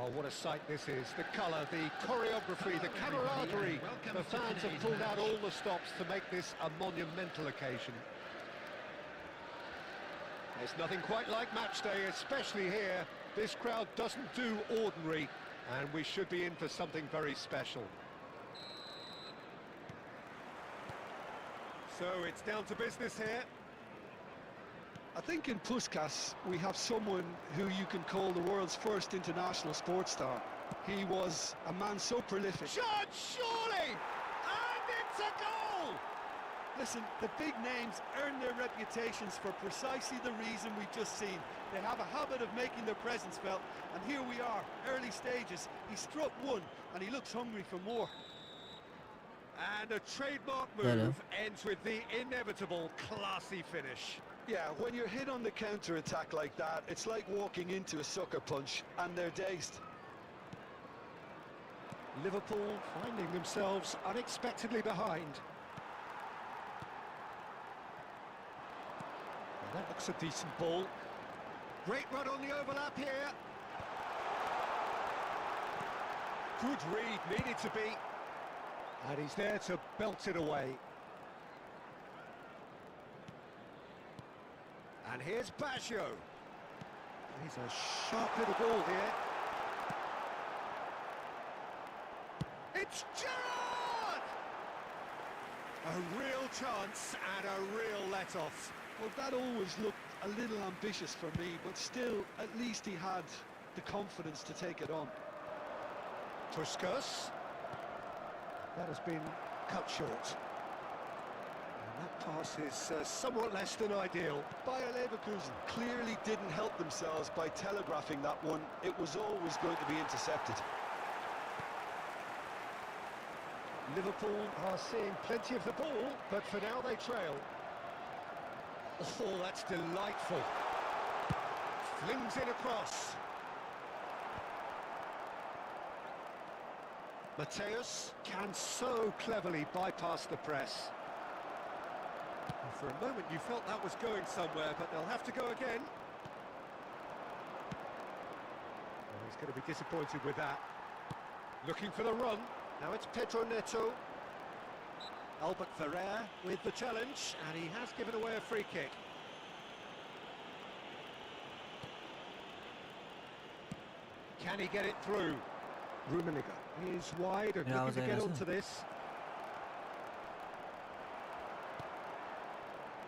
Well, what a sight this is. The colour, the choreography, the camaraderie. The fans have pulled out all the stops to make this a monumental occasion. There's nothing quite like match day, especially here. This crowd doesn't do ordinary, and we should be in for something very special. So it's down to business here. I think in Puskás we have someone who you can call the world's first international sports star. He was a man so prolific. Shot, surely! And it's a goal! Listen, the big names earn their reputations for precisely the reason we've just seen. They have a habit of making their presence felt, and here we are, early stages. He struck one, and he looks hungry for more. And a trademark move ends with the inevitable classy finish. Yeah, when you're hit on the counter-attack like that, it's like walking into a sucker punch, and they're dazed. Liverpool finding themselves unexpectedly behind. Well, that looks a decent ball. Great run on the overlap here. Good read, needed to be. And he's there to belt it away. And here's Baggio. He's a sharp little ball here. It's Gerrard! A real chance and a real let-off. Well, that always looked a little ambitious for me, but still, at least he had the confidence to take it on. Puskás. That has been cut short. And that pass is somewhat less than ideal. Bayer Leverkusen clearly didn't help themselves by telegraphing that one. It was always going to be intercepted. Liverpool are seeing plenty of the ball, but for now they trail. Oh, that's delightful. Flings it across. Mateus can so cleverly bypass the press. And for a moment you felt that was going somewhere, but they'll have to go again. Oh, he's going to be disappointed with that. Looking for the run. Now it's Pedro Neto. Albert Ferrer with the challenge, and he has given away a free kick. Can he get it through? Rummenigge is wide and looking to get onto this.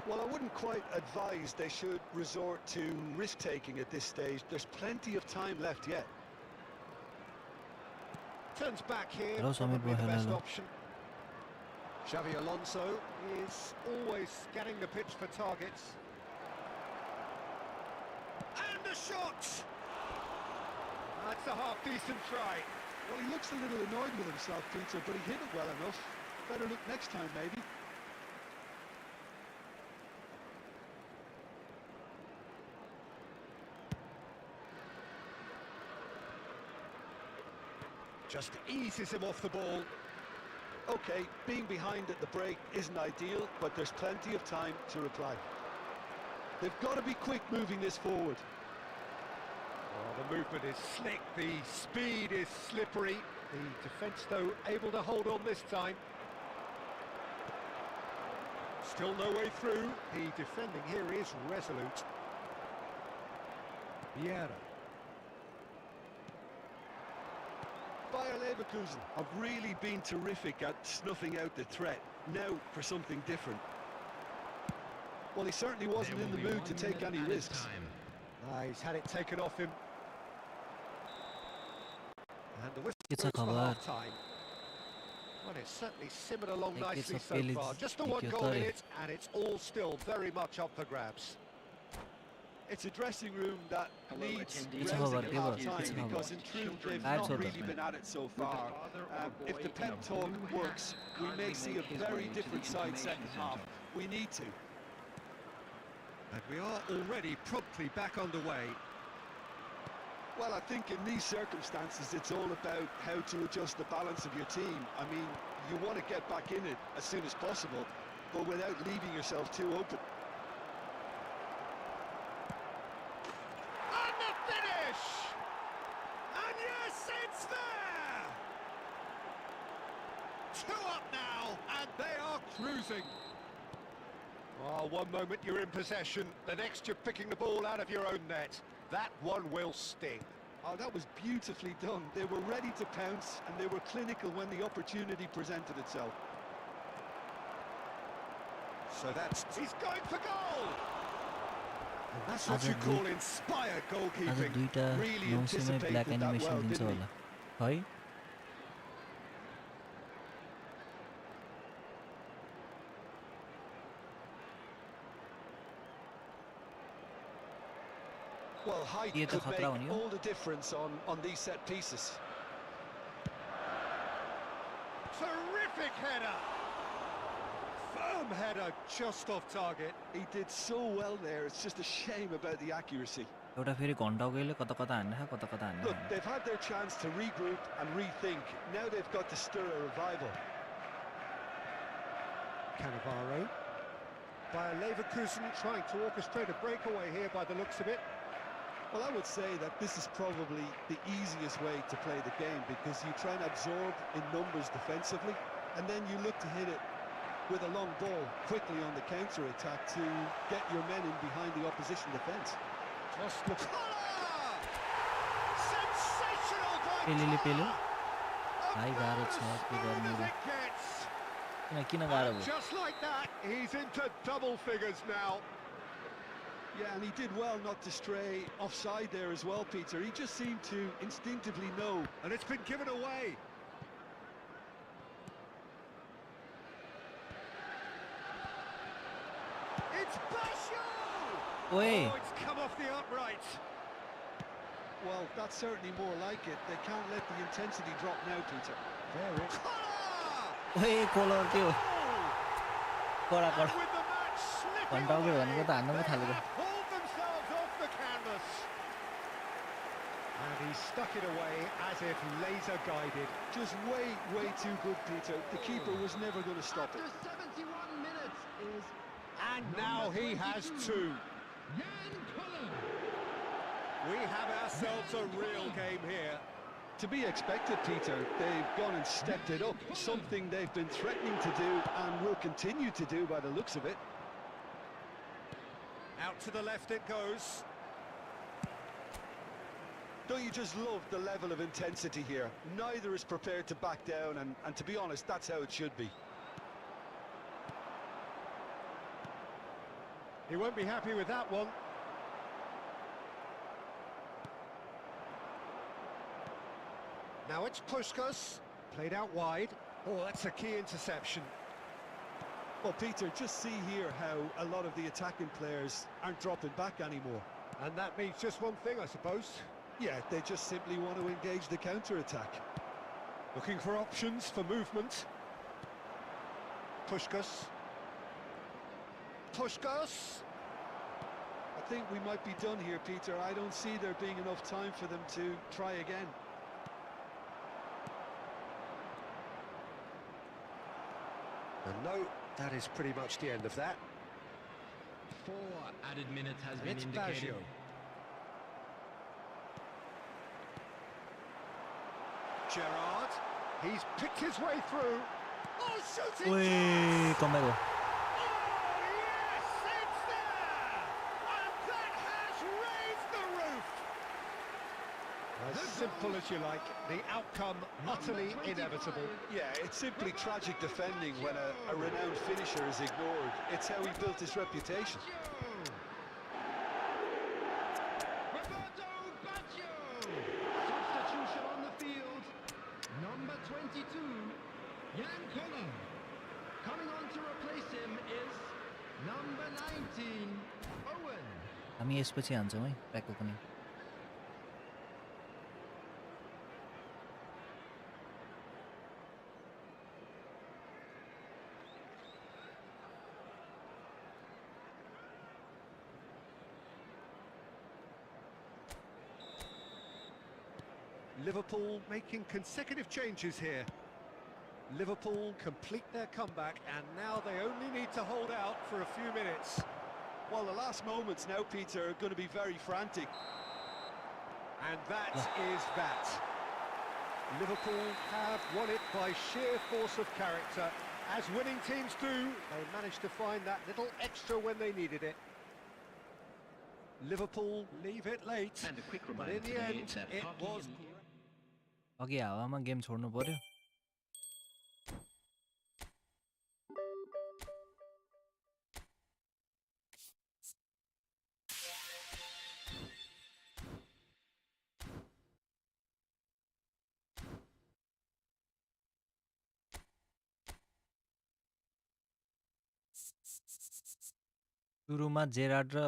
Well, I wouldn't quite advise they should resort to risk-taking at this stage. There's plenty of time left yet. Turns back here, probably the best option. Xavi Alonso is always scanning the pitch for targets. And a shot! That's a half-decent try. Well, he looks a little annoyed with himself, Peter, but he hit it well enough. Better look next time, maybe. Just eases him off the ball. Okay, being behind at the break isn't ideal, but there's plenty of time to reply. They've got to be quick moving this forward. Oh, the movement is slick, the speed is slippery. The defence, though, able to hold on this time. Still no way through. The defending here is resolute. Vieira. Bayer Leverkusen have really been terrific at snuffing out the threat. Now for something different. Well, he certainly wasn't in the mood to take any risks. He's had it taken off him. And the whistle It's goes for acabar. half-time. Well, it's certainly simmered along Hay que nicely so Pelé far. Just the y one que goal in Otávio. it, and it's all still very much up for grabs. It's a dressing room that needs It's rousing over, at Diego, half-time it's over. because in truth they've It's not over. really been at it so far. If the pep talk works, we may see a very different side second half. We need to. And we are already promptly back underway. Well, I think in these circumstances it's all about how to adjust the balance of your team. I mean, you want to get back in it as soon as possible, but without leaving yourself too open. And the finish! And yes, 2 up now, and they are cruising. Oh, one moment you're in possession, the next you're picking the ball out of your own net. That one will sting. Oh, that was beautifully done. They were ready to pounce, and they were clinical when the opportunity presented itself. So he's going for goal! And that's what you call inspired goalkeeping. Really anticipated that well, didn't he? है Well, height could make all the difference on these set pieces. Terrific header! Firm header, just off target. He did so well there, it's just a shame about the accuracy. एउटा फेरि घण्टा गएले कता हान्न Look, they've had their chance to regroup and rethink. Now they've got to stir a revival. Cannavaro. Bayer Leverkusen trying to orchestrate a breakaway here by the looks of it. Well, I would say that this is probably the easiest way to play the game, because you try and absorb in numbers defensively, and then you look to hit it with a long ball quickly on the counter-attack to get your men in behind the opposition defence. Just look. Sensational by Pelé. Ai गाह्रो छ के गर्ने किन गाह्रो भयो Just like that, he's into double figures now. Yeah, and he did well not to stray offside there as well, Peter. He just seemed to instinctively know. And it's been given away. It's Basho! Oi. Oh, it's come off the upright. Well, that's certainly more like it. They can't let the intensity drop now, Peter. There it is. ओए collar के हो कडा And with the match slipping घण्टा away, भनेको त हान्न पो थालेको they have pulled themselves off the canvas. And he stuck it away as if laser guided. Just way too good, Peter. The keeper was never going to stop it. After 71 minutes is... And now he has 2. We have ourselves a real game here. To be expected, Peter. They've gone and stepped it up. Something they've been threatening to do and will continue to do by the looks of it. Out to the left it goes. Don't you just love the level of intensity here? Neither is prepared to back down, and to be honest, that's how it should be. He won't be happy with that one. Now it's Puskás, played out wide. Oh, that's a key interception. Well, Peter, just see here how a lot of the attacking players aren't dropping back anymore. And that means just one thing, I suppose. Yeah, they just simply want to engage the counter-attack. Looking for options for movement. Puskás. Puskás. I think we might be done here, Peter. I don't see there being enough time for them to try again. And no, that is pretty much the end of that. 4 added minutes has been It's indicated. Baggio. Gerrard, he's picked his way through. Oh, shooting! ओए comeback हो Oh, yes, it's there! And that has raised the roof! As simple as you like, the outcome utterly inevitable. Yeah, it's simply tragic defending when a renowned finisher is ignored. It's how he built his reputation. Roberto Baggio! Substitution on the field. Number 22, Jan Koller. Coming on to replace him is number 19, Owen. हामी यसपछि हान्छौँ है ब्याकको पनि Liverpool making consecutive changes here. Liverpool complete their comeback, and now they only need to hold out for a few minutes. Well, the last moments now, Peter, are going to be very frantic. And that is that. Liverpool have won it by sheer force of character. As winning teams do, they managed to find that little extra when they needed it. Liverpool leave it late, And a quick but reminder in the today, end, it's at it hockey was... and- अघि हावामा game छोड्नु पर्यो सुरुमा Gerrard र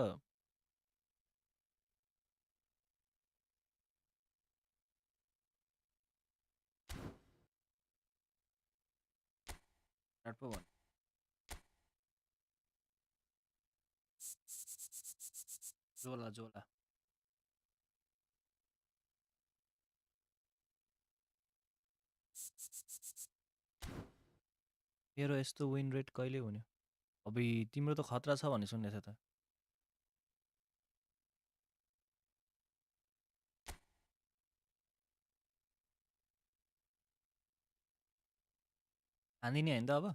Gerrard पो भन्नु जोला जोला मेरो यस्तो विन रेट कहिले हुने अब तिम्रो त खतरा छ भन्ने सुन्दैछ त हानिदिने होइन त अब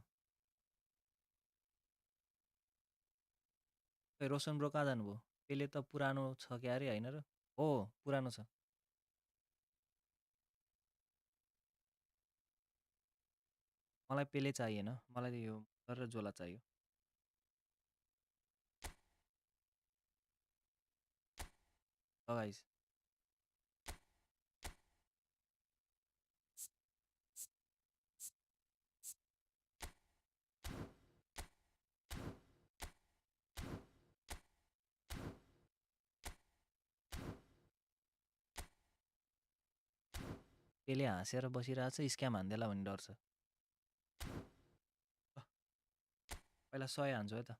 खै रोशन ब्रो कहाँ जानुभयो पेले त पुरानो छ क्या अरे होइन र हो पुरानो छ मलाई पेले चाहिएन मलाई यो मुलर र जोला चाहियो गाइस पेले हाँसेर बसिरहेको छ स्क्याम हान्देला भन्ने डर छ पहिला 100 हान्छु है त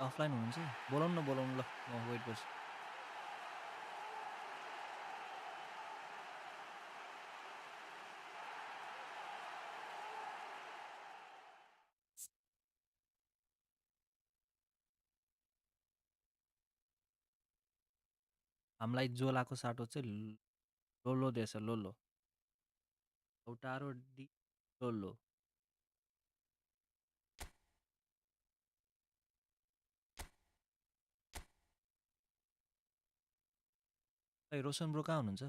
अफलाइन हुनुहुन्छ बोलाउनु न ल म वेट गर्छु हामीलाई जोलाको साटो चाहिँ लोलो दिएछ लोलो औटारो डी लोलो खै रोशन ब्रो कहाँ हुनुहुन्छ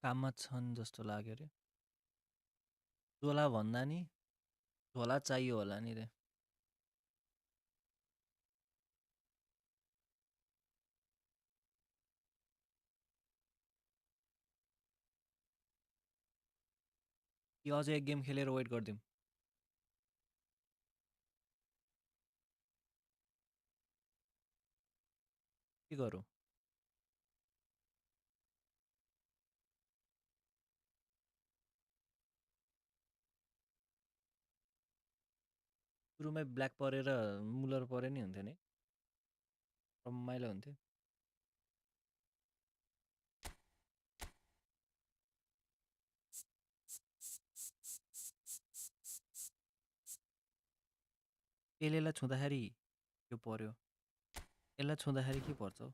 काममा छन् जस्तो लाग्यो रे जोला भन्दा नि झोला चाहियो होला नि रे कि अझै एक गेम खेलेर वेट गरिदिउँ के गरौँ सुरुमै ब्ल्याक परेर मुलर परे नि हुन्थ्यो नि रमाइलो हुन्थ्यो पेलेलाई छुँदाखेरि यो पर्यो यसलाई छुँदाखेरि के पर्छ हौ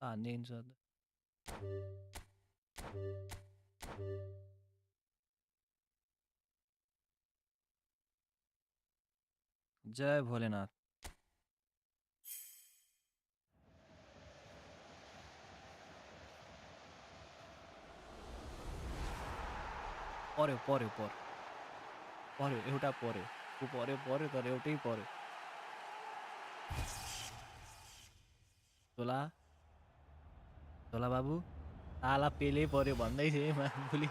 हानिदिन्छ जय भोलेनाथ पर्यो पर्यो पर्यो पर्यो एउटा पर्यो ऊ पर्यो पर्यो तर एउटै पर्यो झोला झोला बाबु ताला पेले पर्यो भन्दै थिए मामुली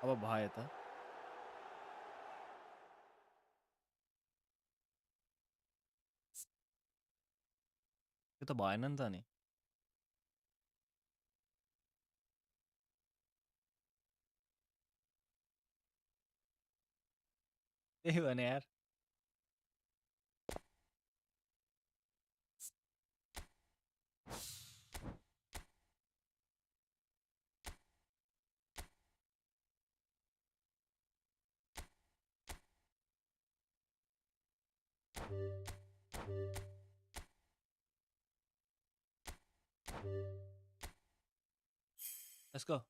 अब भयो त त्यो त भएन नि त नि त्यही भने यार Let's go.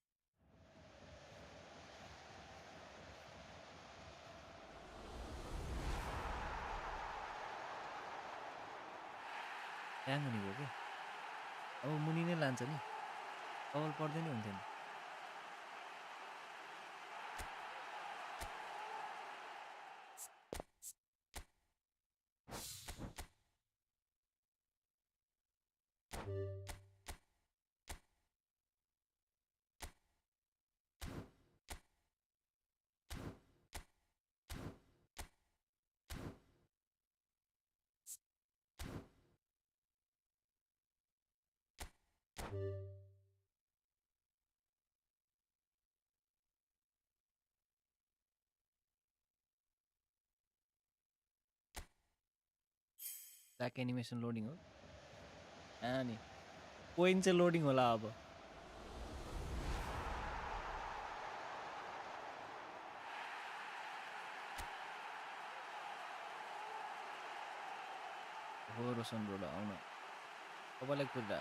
ह्याङ हुने भयो क्या अब मुनि नै लान्छ नि बल पर्दैन हुन्थ्यो नि ब्याक एनिमेसन लोडिङ हो अनि पोइन्ट चाहिँ लोडिङ होला अब हो रोशन रोड आउन तपाईँलाई कुरा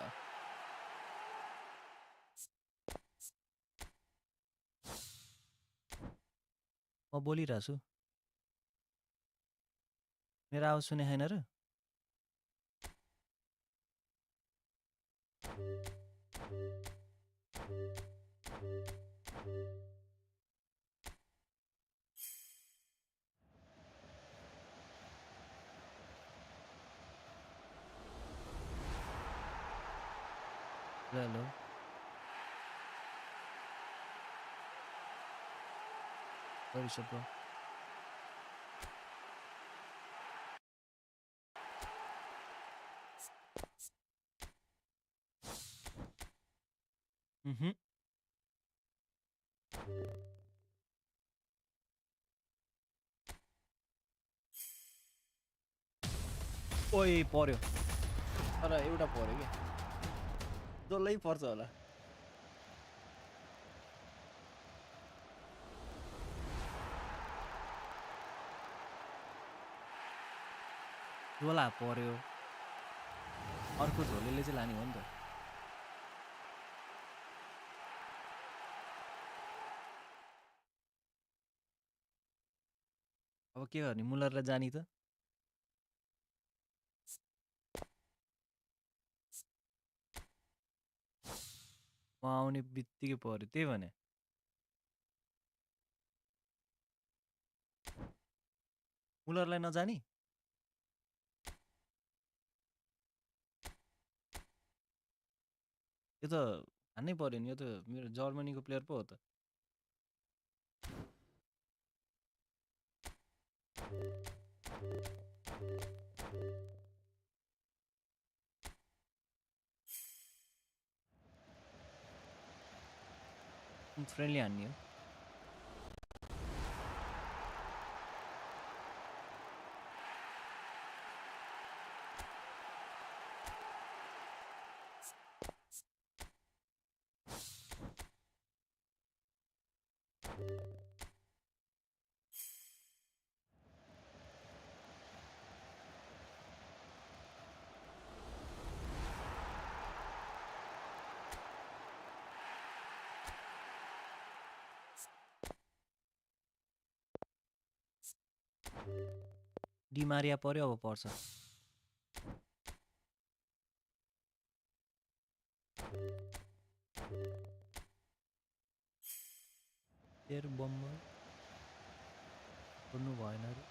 म बोलिरहेको छु मेरो आवाज सुने छैन र हेलो सरी सब ब्रो ओइ पर्यो तर एउटा पर्यो क्या जसलाई पर्छ होला झोला पर्यो अर्को झोलेले चाहिँ लाने हो नि त अब के गर्ने मुलरलाई जानी त म आउने बित्तिकै पर्यो त्यही भने मुलरलाई नजानी यो त हान्नै पर्यो नि यो त मेरो जर्मनीको प्लेयर पो हो त फ्रेन्डली हान्ने हो डिमारिया पर्यो अब पर्छ बम्बर छोड्नु भएन अरे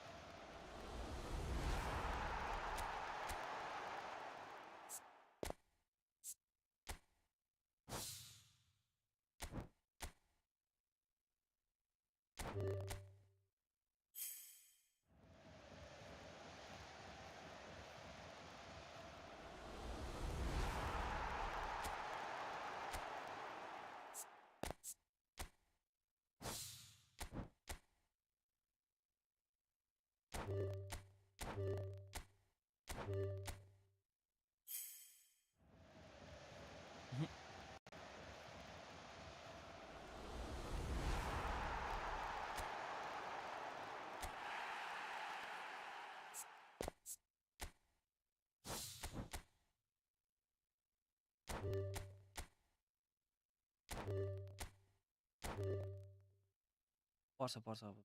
पर्छ पर्छ अब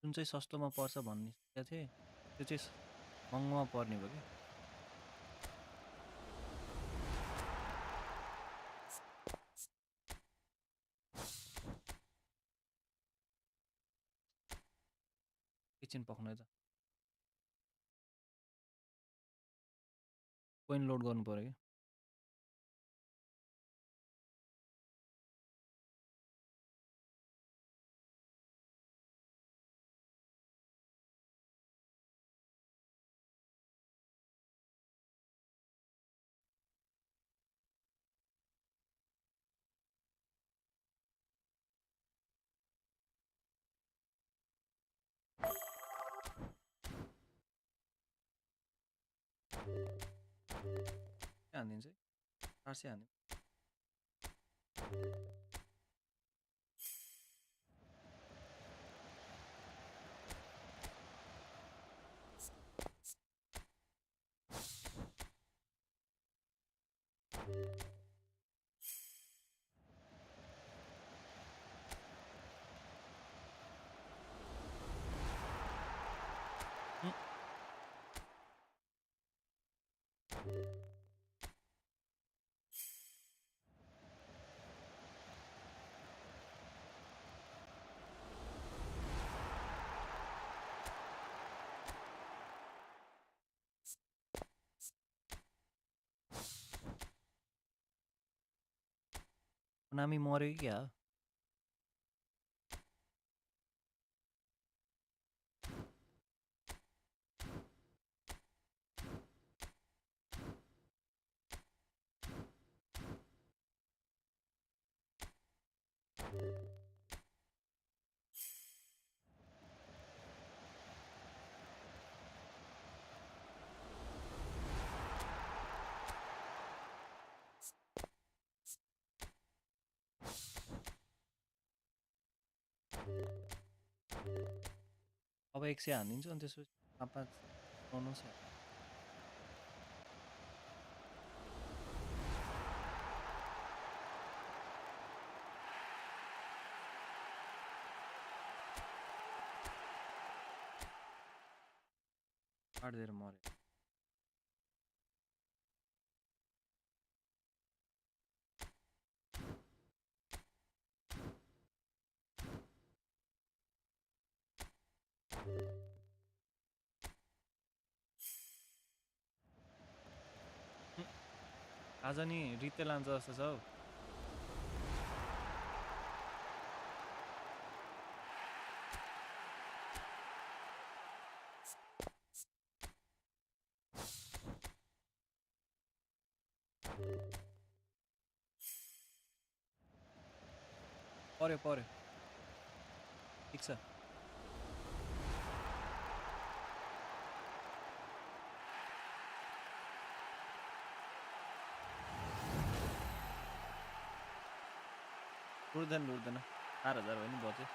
जुन चाहिँ सस्तोमा पर्छ भन्ने सोचेको थिएँ त्यो चाहिँ महँगोमा पर्ने भयो कि एकछिन पक्नु है त कोइन लोड गर्नु पर्यो कि के हानिदिन्छ है 400 हान्यो नामी मर्यो कि क्या अब 100 हानिदिन्छु अनि त्यसपछि 5 बोनस काटिदिएर मर्यो आज नि रित्ते लान्छ जस्तो छ हौ पर्यो पर्यो ठिक छ लुट्दैन 4000 भयो नि बच्यो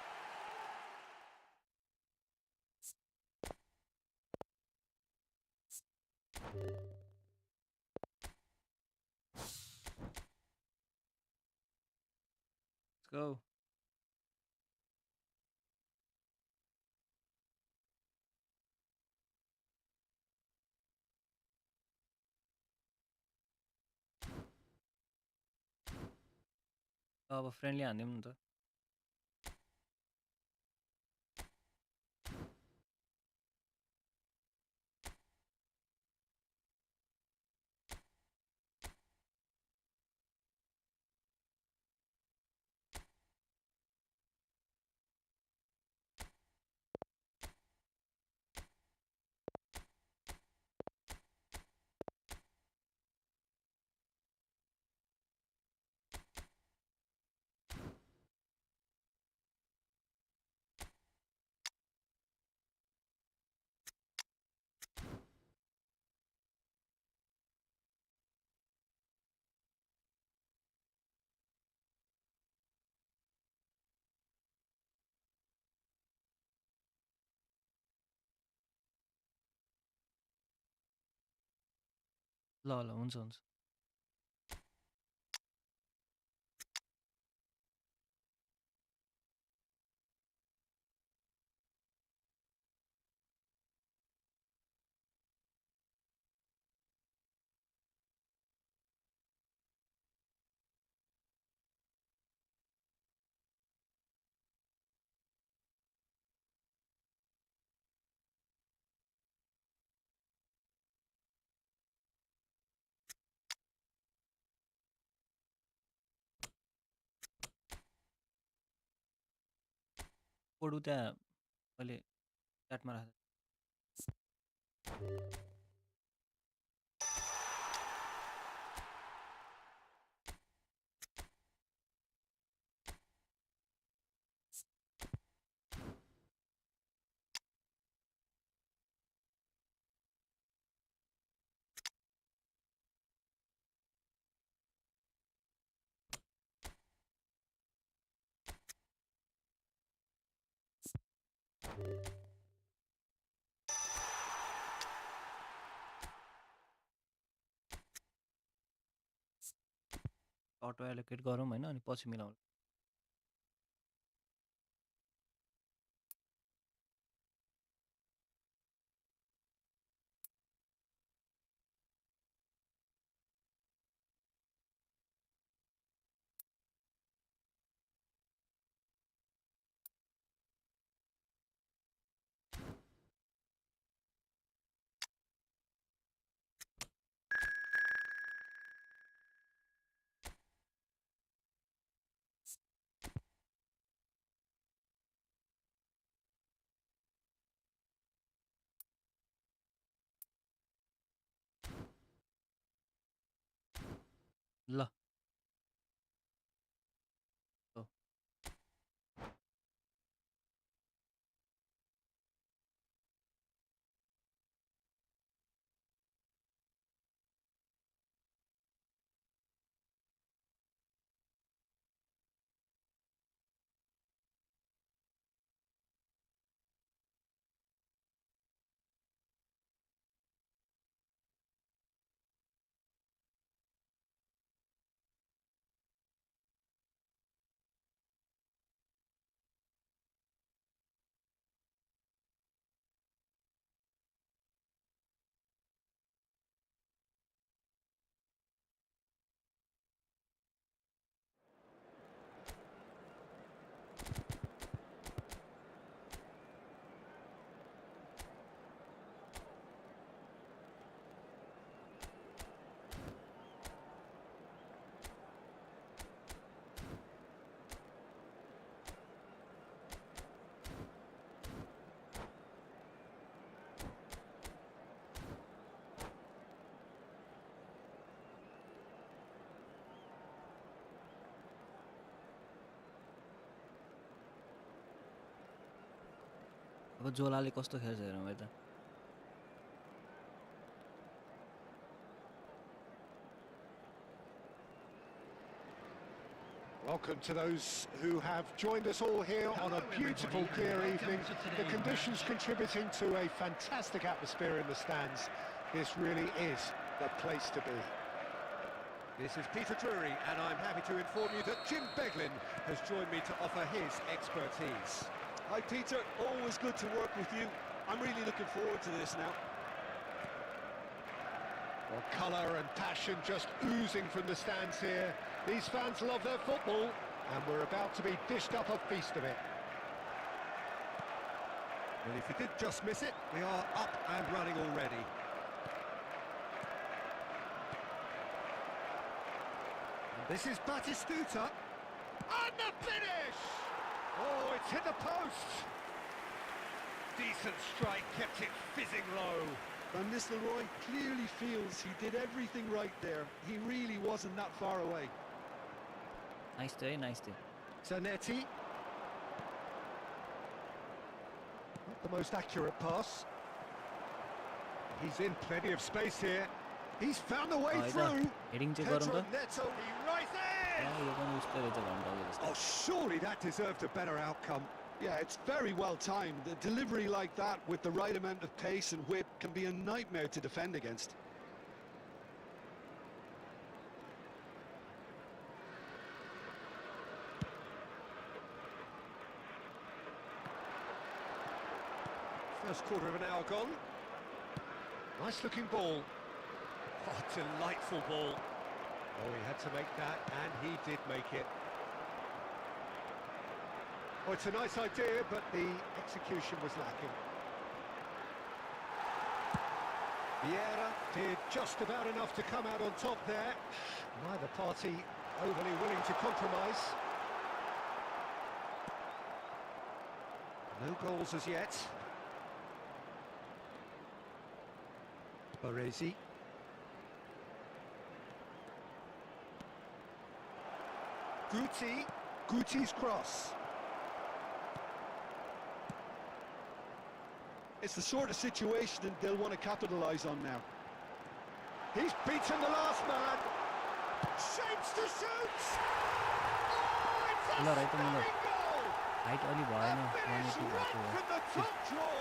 Let's go. अब फ्रेन्डली हान्दिउँ नि त ल ल हुन्छ हुन्छ कोडु त्यहाँ अहिले च्याटमा राखेँ अटो एलोकेट गरौँ होइन अनि पछि मिलाउँ ल हो अब जोलाले कस्तो खेल्छ हेरौँ है त Welcome to those who have joined us all here on a beautiful, clear evening. The conditions contributing to a fantastic atmosphere in the stands. This really is the place to be. This is Peter Drury, and I'm happy to inform you that Jim Beglin has joined me to offer his expertise. Hi Peter, always good to work with you. I'm really looking forward to this now. Well, colour and passion just oozing from the stands here. These fans love their football, and we're about to be dished up a feast of it. Well, if you did just miss it, we are up and running already. And this is Batistuta. And the finish! Oh, it's hit the post! Decent strike, kept it fizzing low. Van Nistelrooy clearly feels he did everything right there. He really wasn't that far away. Nice day, nice day. Zanetti. Not the most accurate pass. He's in plenty of space here. He's found the way through. Heading check गरौँ Pedro त Neto, he right there! यो पनि उसको रहेछ घन्टाको जस्तो Oh, surely that deserved a better outcome. Yeah, it's very well timed. The delivery like that with the right amount of pace and whip can be a nightmare to defend against. First quarter of an hour gone. Nice looking ball. Oh, delightful ball. Oh, he had to make that, and he did make it. Oh, it's a nice idea, but the execution was lacking. Vieira did just about enough to come out on top there. Neither party overly willing to compromise. No goals as yet. Baresi. Guti's cross. It's the sort of situation that they'll want to capitalise on now. He's beaten the last man. Shapes to shoot. Oh, it's a Müller, stunning goal. Height अलि A भएन finish 180 right भएको from the top draw.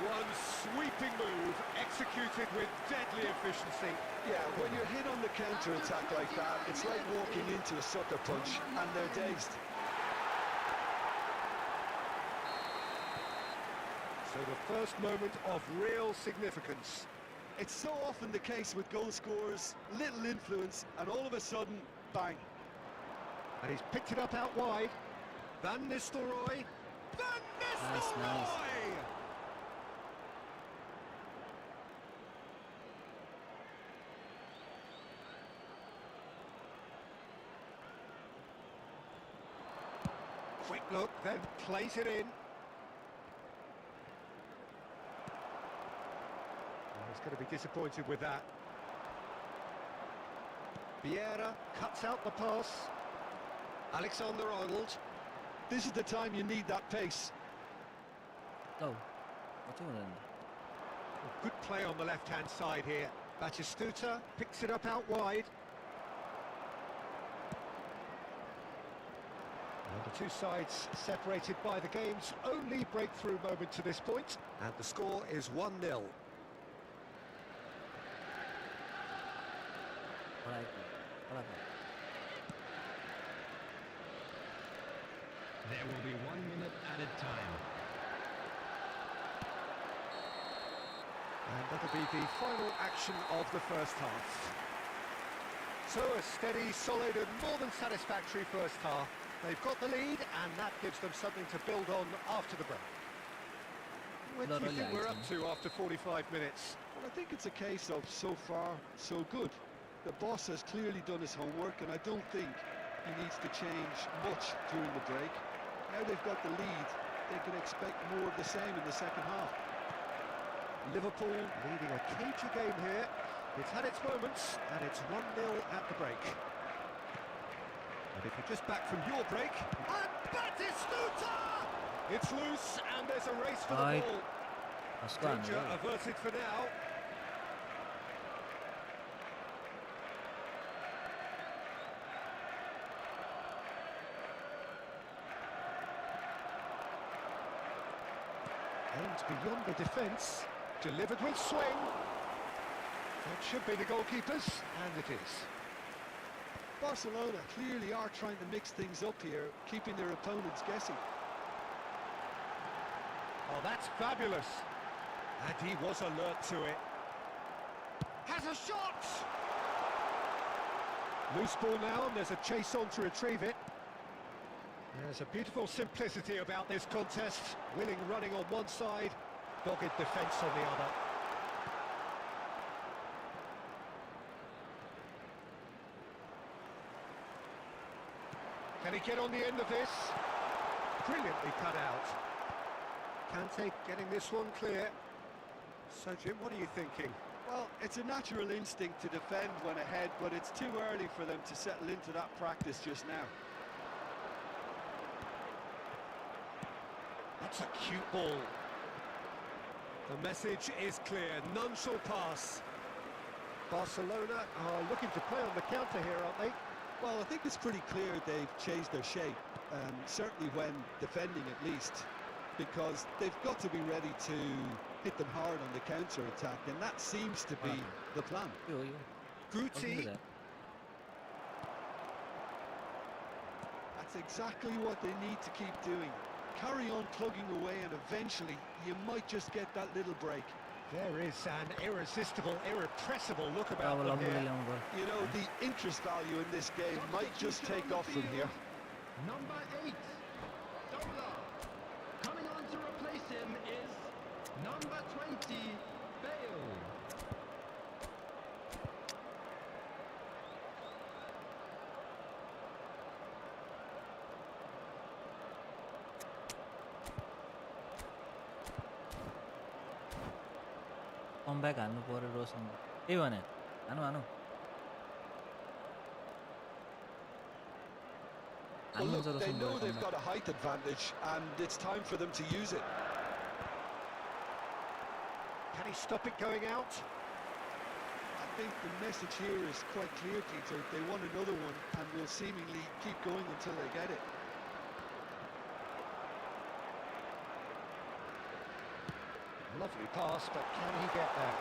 One sweeping move executed with deadly efficiency. Yeah, when you're hit on the counter-attack like that, it's like walking into a sucker punch and they're dazed. So the first moment of real significance. It's so often the case with goal scorers, little influence, and all of a sudden, bang. And he's picked it up out wide. Van Nistelrooy. Van Nistelrooy! Nice. Quick look, then plays it in. He's going to be disappointed with that. Vieira cuts out the pass. Alexander-Arnold. This is the time you need that pace. लौ पछि हुँदैन Good play on the left-hand side here. Batistuta picks it up out wide. And the two sides separated by the game's only breakthrough moment to this point. And the score is 1-0. There will be 1 minute added time. And that'll be the final action of the first half. So a steady, solid and more than satisfactory first half. They've got the lead and that gives them something to build on after the break. What do you think we're up to after 45 minutes? Well, I think it's a case of so far, so good. The boss has clearly done his homework and I don't think he needs to change much during the break. Now they've got the lead, they can expect more of the same in the second half. Liverpool leading a cagey game here. It's had its moments, and it's 1-0 at the break. And if you're just back from your break, and Batistuta! It's loose, and there's a race for the ball. Danger averted for now. Aimed beyond the defence, delivered with swing. That should be the goalkeepers, and it is. Barcelona clearly are trying to mix things up here, keeping their opponents guessing. Oh, that's fabulous. And he was alert to it. Has a shot! Loose ball now, and there's a chase on to retrieve it. There's a beautiful simplicity about this contest. Willing running on one side, dogged defence on the other. Can he get on the end of this? Brilliantly cut out. Kante getting this one clear. So Jim, what are you thinking? Well, it's a natural instinct to defend when ahead, but it's too early for them to settle into that practice just now. That's a cute ball. The message is clear, none shall pass. Barcelona are looking to play on the counter here, aren't they? Well, I think it's pretty clear they've changed their shape, certainly when defending at least, because they've got to be ready to hit them hard on the counter-attack, and that seems to be the plan. Guti. That's exactly what they need to keep doing. Carry on plugging away, and eventually you might just get that little break. There is an irresistible, irrepressible look about them here. You know, the interest value in this game might just take off from here. Number 8, ZOLA. Coming on to replace him is number 20, Bale. Comeback हान्नु पर्यो रोसँग त्यही भने हानु हानु Well, हान्नुहुन्छ look, they रोसँग know they've got a height advantage, and it's time for them to use it. Can he stop it going out? I think the message here is quite clear, Peter. They want another one, and will seemingly keep going until they get it. Lovely pass, but can he get there?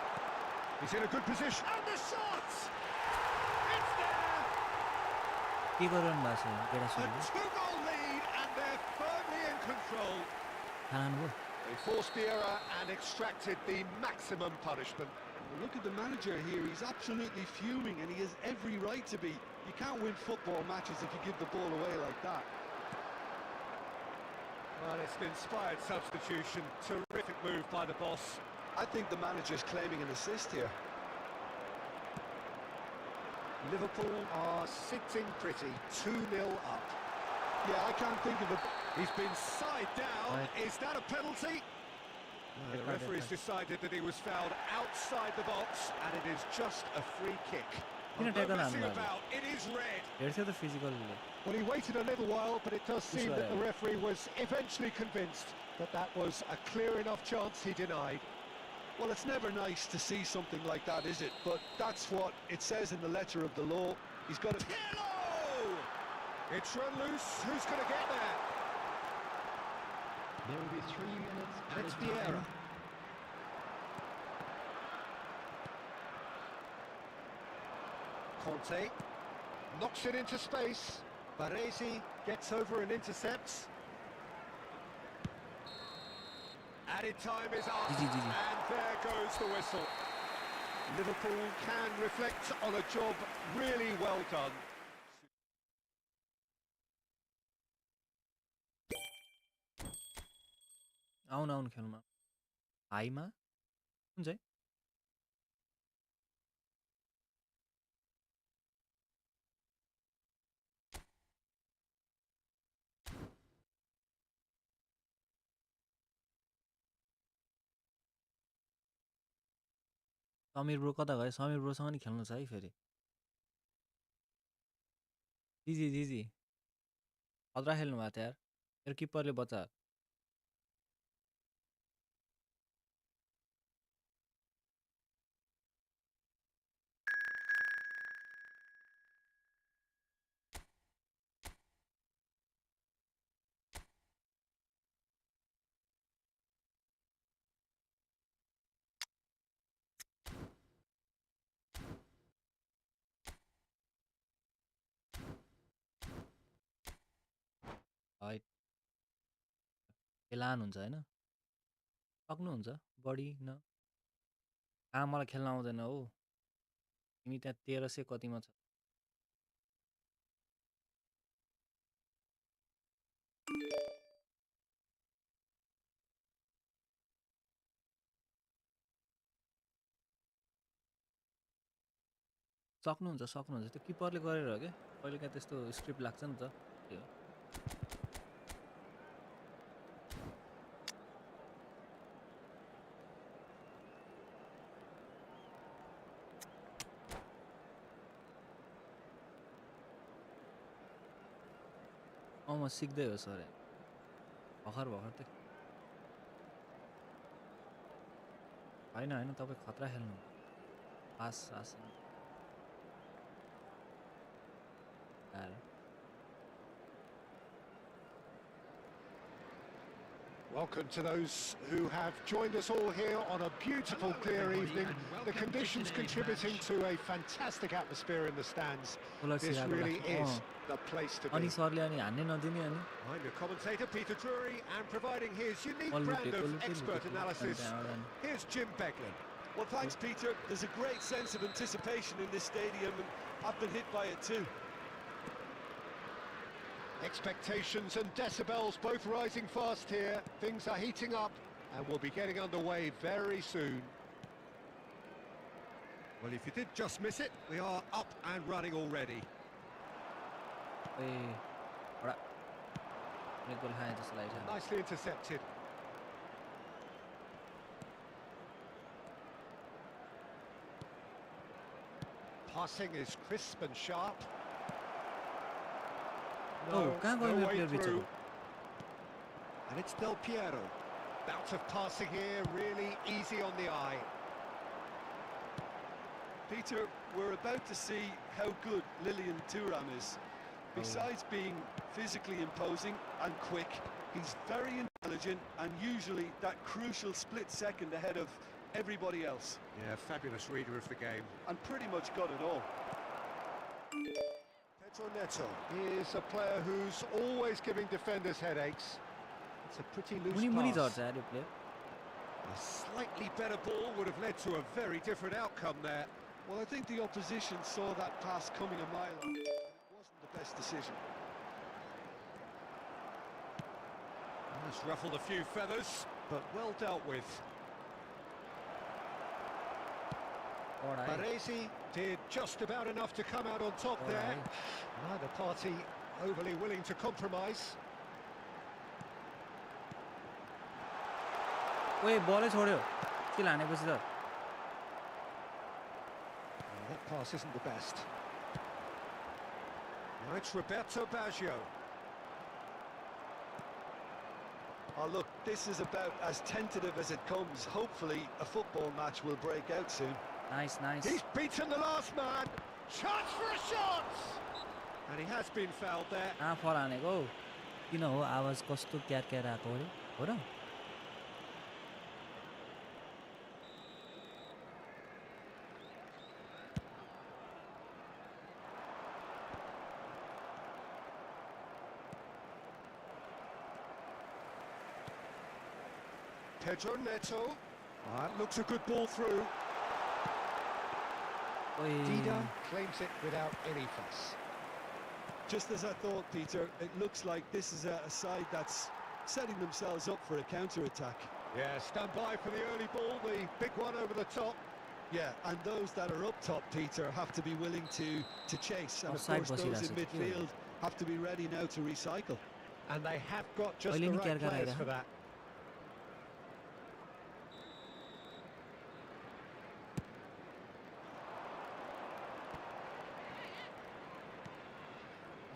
He's in a good position. And the shot! It's there! के गरिरहनु भएको छ A केटासुले two-goal lead, and they're firmly in control. खानु भयो They forced the error and extracted the maximum punishment. Well, look at the manager here. He's absolutely fuming, and he has every right to be. You can't win football matches if you give the ball away like that. Well, it's an inspired substitution. Terrific move by the boss. I think the manager's claiming an assist here. Liverpool are sitting pretty, 2-0 up. Yeah, I can't think of a... He's been side down. Right. Is that a penalty? No, the referee's decided that he was fouled outside the box, and it is just a free kick. किन No taken messing हान्नु about, it is red. हेर्थ्यो त फिजिकलले Well, he waited a little while, but it does seem that the referee was eventually convinced that that was a clear enough chance he denied. Well, it's never nice to see something like that, is it? But that's what it says in the letter of the law. He's got to... Hello! It's run loose. Who's going to get there? There will be 3 minutes It's added Vieira. time. Conte knocks it into space. Baresi gets over and intercepts. Added time is up, GG. and there goes the whistle. Liverpool can reflect on a job really well done. आउनु आउनु खेलमा हाईमा कुन चाहिँ Sameer bro कता गयो समीर ब्रोसँग नि खेल्नु छ है फेरि जिजी जिजी खतरा खेल्नु भएको थियो यार मेरो किप्परले बच्चा एलान हुन्छ हैन सक्नुहुन्छ बढी न मलाई खेल्न आउँदैन हो तिमी त्यहाँ 1300 कतिमा छ सक्नुहुन्छ त्यो किपरले गरेर हो के कहिलेकाहीँ त्यस्तो स्क्रिप्ट लाग्छ नि त त्यही हो म सिक्दै हो सर भर्खर त होइन तपाईँ खतरा खेल्नु पास Welcome to those who have joined us all here on a beautiful, clear evening. The conditions contributing to a fantastic atmosphere in the stands. This really is the place to be. अनि सरले अनि हान्ने नदिने अनि I'm your commentator, Peter Drury, and providing his unique brand of expert analysis, here's Jim Beglin. Well, thanks, Peter. There's a great sense of anticipation in this stadium, and I've been hit by it too. Expectations and decibels both rising fast here. Things are heating up and we'll be getting underway very soon. Well, if you did just miss it, we are up and running already. Nicely intercepted. Passing is crisp and sharp. No way through. And it's Del Piero. Bout of passing here, really easy on the eye. Peter, we're about to see how good Lilian Thuram is. Besides being physically imposing and quick, he's very intelligent and usually that crucial split second ahead of everybody else. Yeah, fabulous reader of the game. And pretty much got it all. Neto is a player who's always giving defenders headaches. It's a pretty loose pass. A slightly better ball would have led to a very different outcome there. Well, I think the opposition saw that pass coming a mile off. It wasn't the best decision. It's ruffled a few feathers, but well dealt with. Baresi did just about enough to come out on top there. Neither party overly willing to compromise. Wait, ball is छोड्यो के लानेपछि त That pass isn't the best. Now it's Roberto Baggio. Oh look, this is about as tentative as it comes. Hopefully a football match will break out soon. Nice. He's beaten the last man. Chance for a shot! And he has been fouled there. फल हानेको किन हो आवाज कस्तो क्यार आएको अरे हो र Pedro Neto. That looks a good ball through. Dida claims it without any fuss. Just as I thought, Peter, it looks like this is a side that's setting themselves up for a counter-attack. Yeah, stand by for the early ball, the big one over the top. Yeah, and those that are up top, Peter, have to be willing to chase. And of course, those in midfield have to be ready now to recycle. And they have got just the right players for that.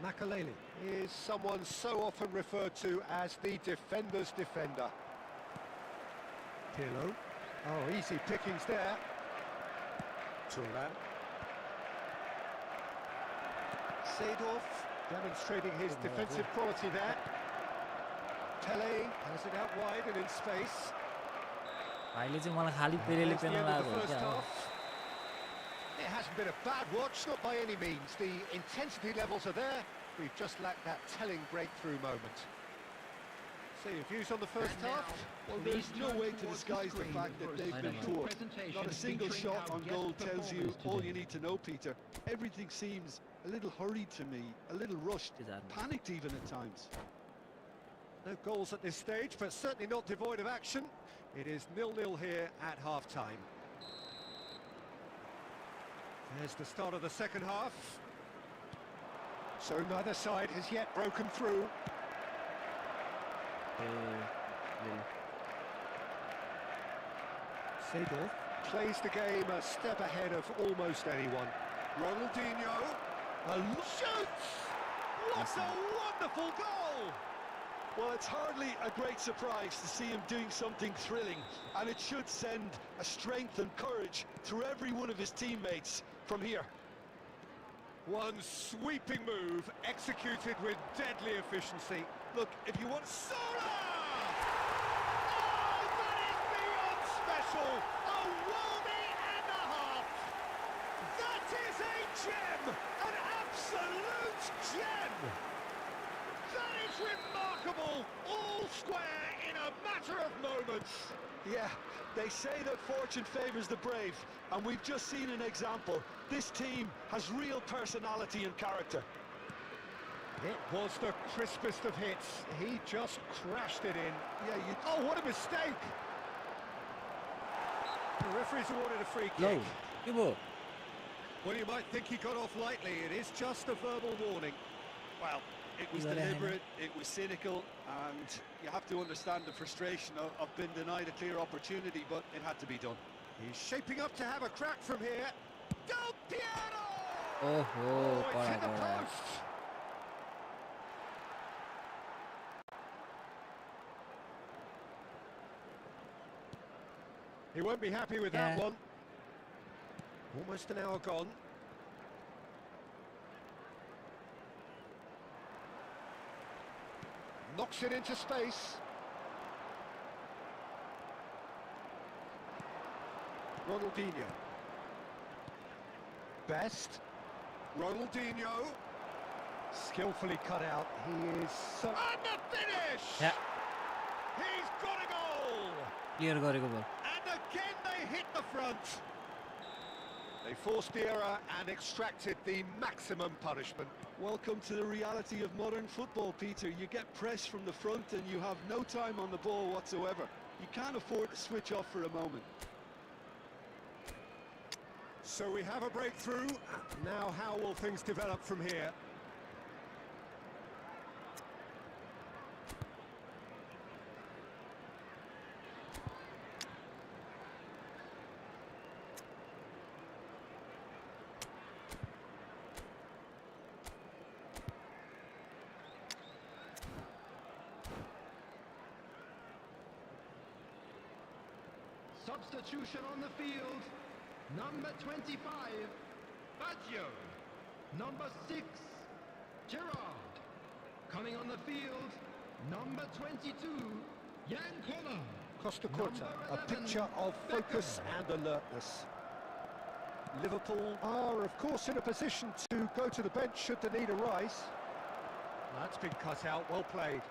Makaleli is someone so often referred to as the defender's defender. Pirlo. Oh, easy pickings there. Thuram. Seedorf demonstrating his defensive quality there. Pelé has it out wide and in space. It hasn't been a bad watch, not by any means. The intensity levels are there. We've just lacked that telling breakthrough moment. So your views on the first And now, half? Well, please there's no turn way to towards disguise the screen fact for that a they've been simple poor. presentation Not a single featuring shot our on guest goal tells you performers all today. you need to know, Peter. Everything seems a little hurried to me, a little rushed, Exactly. panicked even at times. No goals at this stage, but certainly not devoid of action. It is 0-0 here at half-time. There's the start of the second half. So neither side has yet broken through. Seedorf plays the game a step ahead of almost anyone. Ronaldinho, shoots! What a wonderful goal! Well, it's hardly a great surprise to see him doing something thrilling, and it should send a strength and courage through every one of his teammates from here. One sweeping move, executed with deadly efficiency. Look, if you want... ZOLA! Oh, that is beyond special! A worldie and a half! That is a gem! An absolute gem! That is remarkable! All square in a matter of moments! Yeah, they say that fortune favours the brave, and we've just seen an example. This team has real personality and character. It was the crispest of hits. He just crashed it in. Yeah, you... Oh, what a mistake! The referee's awarded a free No, kick. Ibo. Well, you might think he got off lightly. It is just a verbal warning. Well, it was You gotta hang deliberate, it was cynical, and you have to understand the frustration of being denied a clear opportunity, but it had to be done. He's shaping up to have a crack from here. Del Piero! Oh, Oh, it's कड़ा hit the कड़ा post! He won't be happy with that Yeah. one. Almost an hour gone. Knocks it into space. Ronaldinho. Best. Ronaldinho. Skillfully cut out. He is so... And the finish! Yeah. He's got a goal! Clear गरेको बल And again they hit the front. They forced the error and extracted the maximum punishment. Welcome to the reality of modern football, Peter. You get pressed from the front and you have no time on the ball whatsoever. You can't afford to switch off for a moment. So we have a breakthrough. Now how will things develop from here? Substitution on the field. Number 25, Baggio. Number 6, Gerard. Coming on the field, number 22, Yankola. Costa Curta, a picture of focus and alertness. Liverpool are, of course, in a position to go to the bench should the need arise. That's been cut out, well played.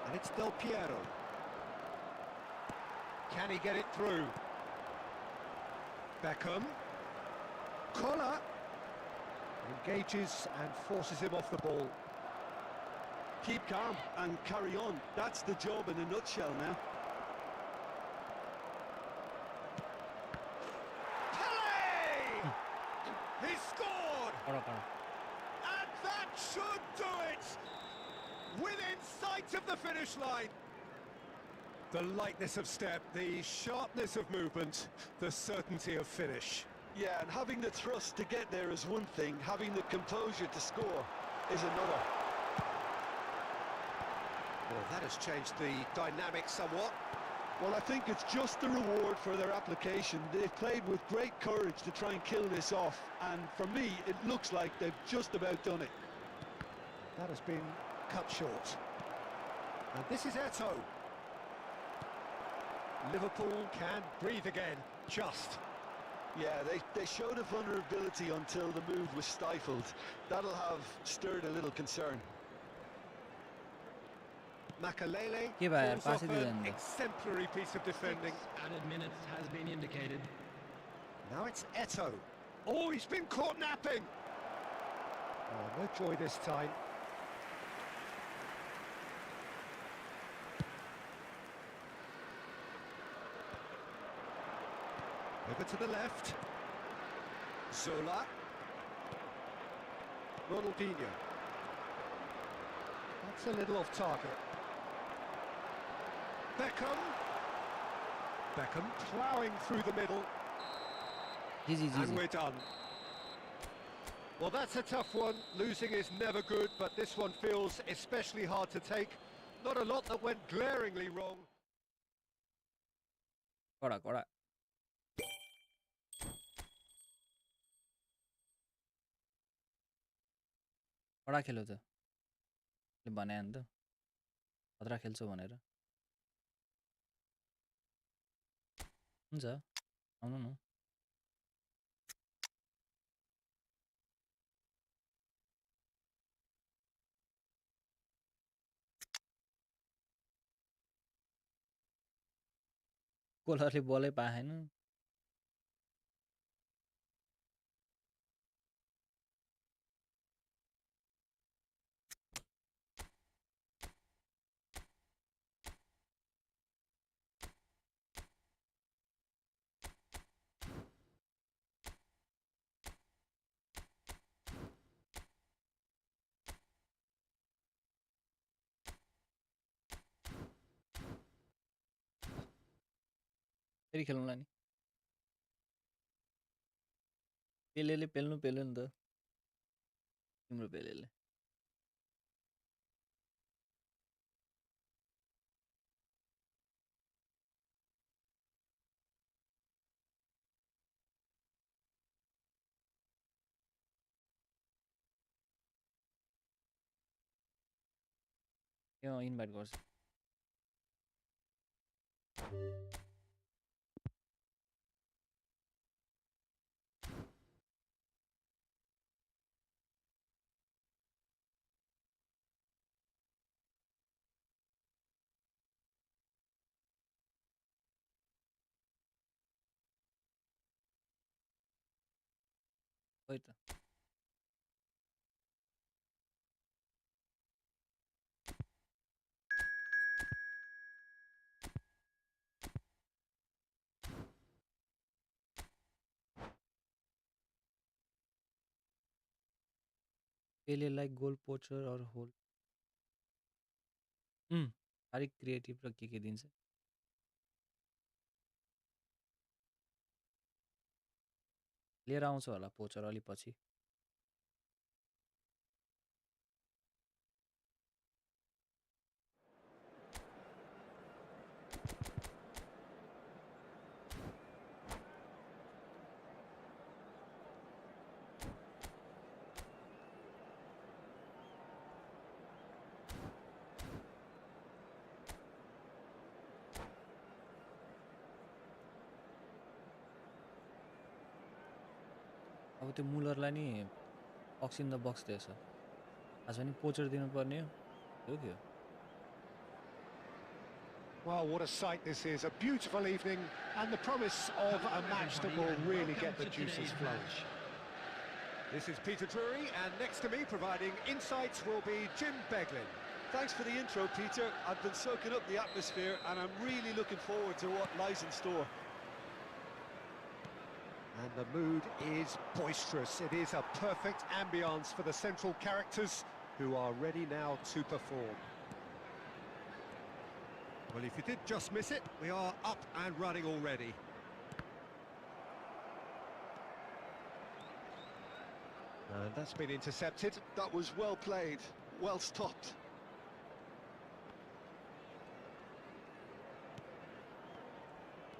And it's Del Piero. Can he get it through? Beckham. Collar. Engages and forces him off the ball. Keep calm and carry on. That's the job in a nutshell now. Pelé! He scored! कड़ा कड़ा And that should do it! Within sight of the finish line. The lightness of step, the sharpness of movement, the certainty of finish. Yeah, and having the thrust to get there is one thing, having the composure to score is another. Well, that has changed the dynamic somewhat. Well, I think it's just the reward for their application. They've played with great courage to try and kill this off, and for me, it looks like they've just about done it. That has been cut short. And this is Eto'o. Liverpool can breathe again, just. Yeah, they showed a vulnerability until the move was stifled. That'll have stirred a little concern. Makalele के भयो यार, pulls पासै off दिँदैन an त। exemplary piece of defending. 6 added minutes has been indicated. Now it's Eto'o. Oh, he's been caught napping. Oh, no joy this time. Over to the left. Zola. Ronaldinho. That's a little off target. Beckham. Beckham ploughing through the middle. Easy, And easy. we're done. Well, that's a tough one. Losing is never good, but this one feels especially hard to take. Not a lot that went glaringly wrong. कडा कडा। कडा खेल्यो त। ले भने नि त। खतरा खेल्छौ भनेर। हुन्छ, आउनु न। कोलरले बलै पाएन। फेरि खेलौँला नि। पेलेले पेल्नु पेल्यो नि त। तिम्रो पेलेले। यो इन्भाइट गर्छु। खोइ त। पेलेलाई गोल पोचर और होल। साह्रै क्रिएटिभ र के दिन्छ। लिएर आउँछ होला पोचर अलि पछि। अब त्यो मुलरलाई नि बक्स इन द बक्स दिएछ। आज पनि पोचर दिनुपर्ने हो के हो। Well, what a sight this is. A beautiful evening and the promise of a match that will really get the juices flowing. This is Peter Drury, and next to me providing insights will be Jim Beglin. Thanks for the intro, Peter. I've been soaking up the atmosphere and I'm really looking forward to what lies in store. And the mood is boisterous. It is a perfect ambience for the central characters who are ready now to perform. Well, if you did just miss it, we are up and running already. And that's been intercepted. That was well played, well stopped.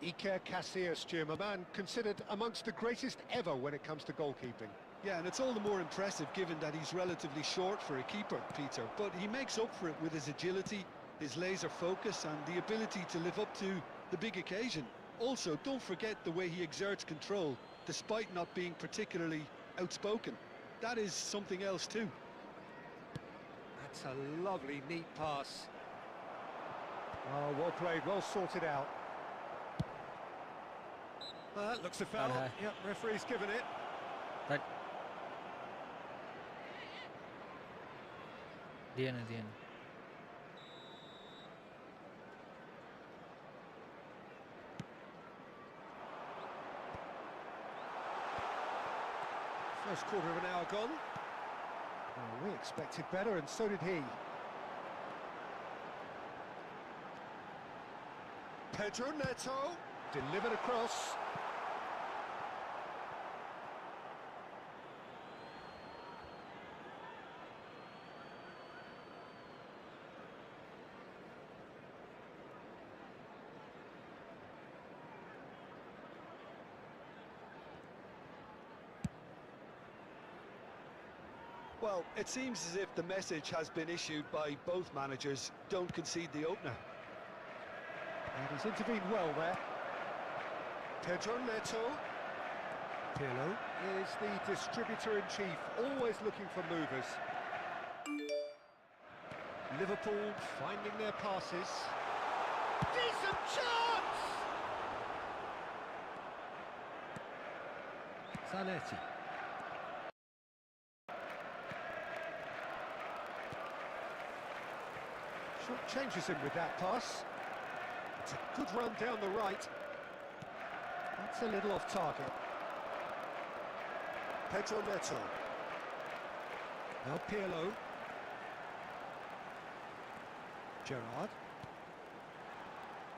Iker Casillas, Jim, a man considered amongst the greatest ever when it comes to goalkeeping. Yeah, and it's all the more impressive given that he's relatively short for a keeper, Peter. But he makes up for it with his agility, his laser focus and the ability to live up to the big occasion. Also, don't forget the way he exerts control, despite not being particularly outspoken. That is something else too. That's a lovely, neat pass. Oh, well played, well sorted out. That looks a foul. Yep, referee's given it. That दिएन दिएन First quarter of an hour gone. Well, we expected better, and so did he. Pedro Neto delivered across. Well, it seems as if the message has been issued by both managers: don't concede the opener. And he's intervened well there. Pedro Neto. Pirlo is the distributor-in-chief, always looking for movers. Liverpool finding their passes. Decent chance! Zanetti. Short changes him with that pass. It's a good run down the right. That's a little off target. Pedro Neto. Now Pirlo. Gerrard.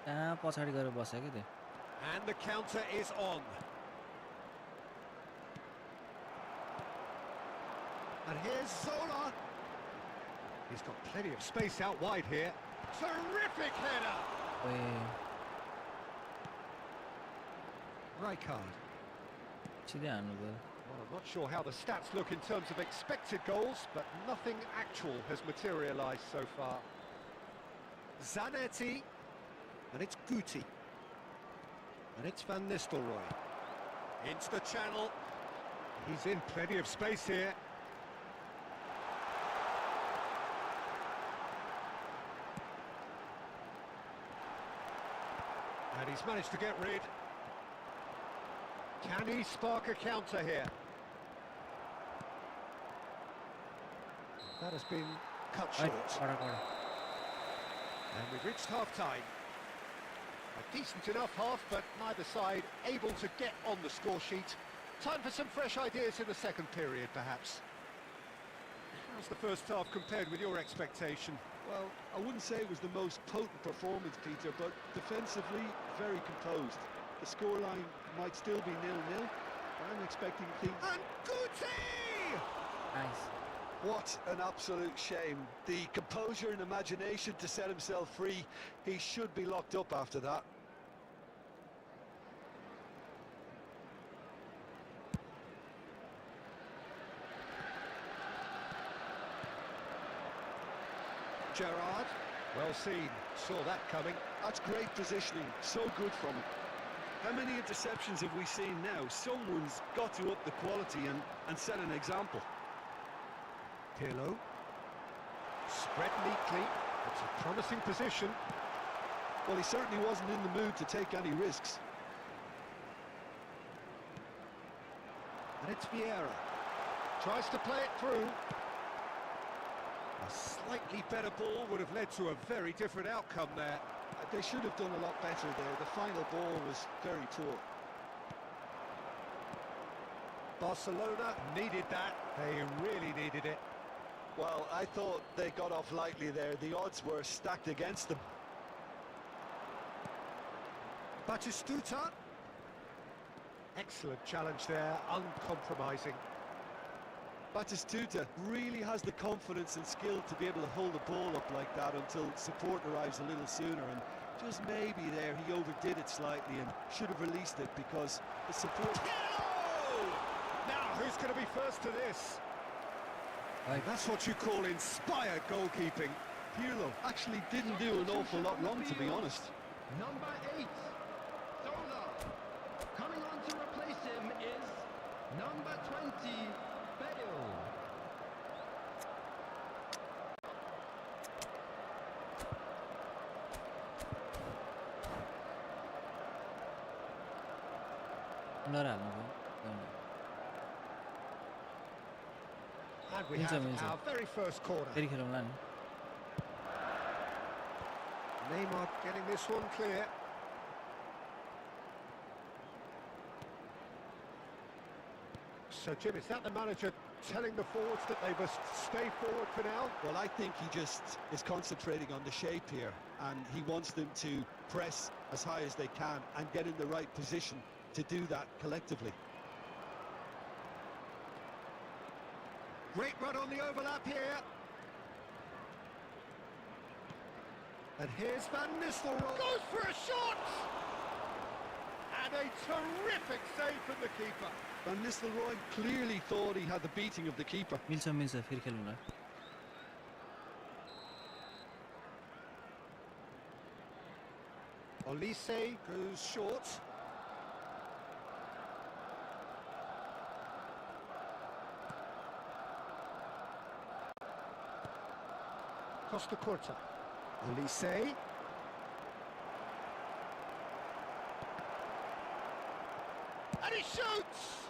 कहाँ पछाडि गएर बस्यो के त्यो And the counter is on. And here's Zola. He's got plenty of space out wide here. Terrific header! Rijkaard. सिधै हान्नुभयो Well, I'm not sure how the stats look in terms of expected goals, but nothing actual has materialised so far. Zanetti. And it's Guti. And it's Van Nistelrooy. Into the channel. He's in plenty of space here. And he's managed to get rid. Can he spark a counter here? That has been cut short. And we've reached half-time. A decent enough half, but neither side able to get on the score sheet. Time for some fresh ideas in the second period, perhaps. How's the first half compared with your expectation? Well, I wouldn't say it was the most potent performance, Peter, but defensively, very composed. The scoreline might still be 0-0. I'm expecting things... And Guti! Nice. What an absolute shame. The composure and imagination to set himself free. He should be locked up after that. Gerrard, well seen, saw that coming. That's great positioning, so good from him. How many interceptions have we seen now? Someone's got to up the quality and set an example. Pirlo. Spread neatly. It's a promising position. Well, he certainly wasn't in the mood to take any risks. And it's Vieira. Tries to play it through. A slightly better ball would have led to a very different outcome there. They should have done a lot better there. The final ball was very poor. Barcelona needed that. They really needed it. Well, I thought they got off lightly there. The odds were stacked against them. Batistuta. Excellent challenge there, uncompromising. Batistuta really has the confidence and skill to be able to hold the ball up like that until support arrives a little sooner, and just maybe there he overdid it slightly and should have released it because the support... Now who's going to be first to this? That's what you call inspired goalkeeping. Pirlo actually didn't do an awful lot wrong, to be honest. Number 8, Zola. Coming on to replace him is number 20, Bale. Müller हाल्नु भयो And we Means have it. our very first corner. फेरि खेलौँला नि Neymar getting this one clear. So Jim, is that the manager telling the forwards that they must stay forward for now? Well, I think he just is concentrating on the shape here, and he wants them to press as high as they can and get in the right position to do that collectively. Great run on the overlap here. And here's Van Nistelrooy. Goes for a shot! And a terrific save from the keeper. Van Nistelrooy clearly thought he had the beating of the keeper. मिल्छ फेरि खेलौँला Olise goes short. Costa Curta. Olise. And he shoots!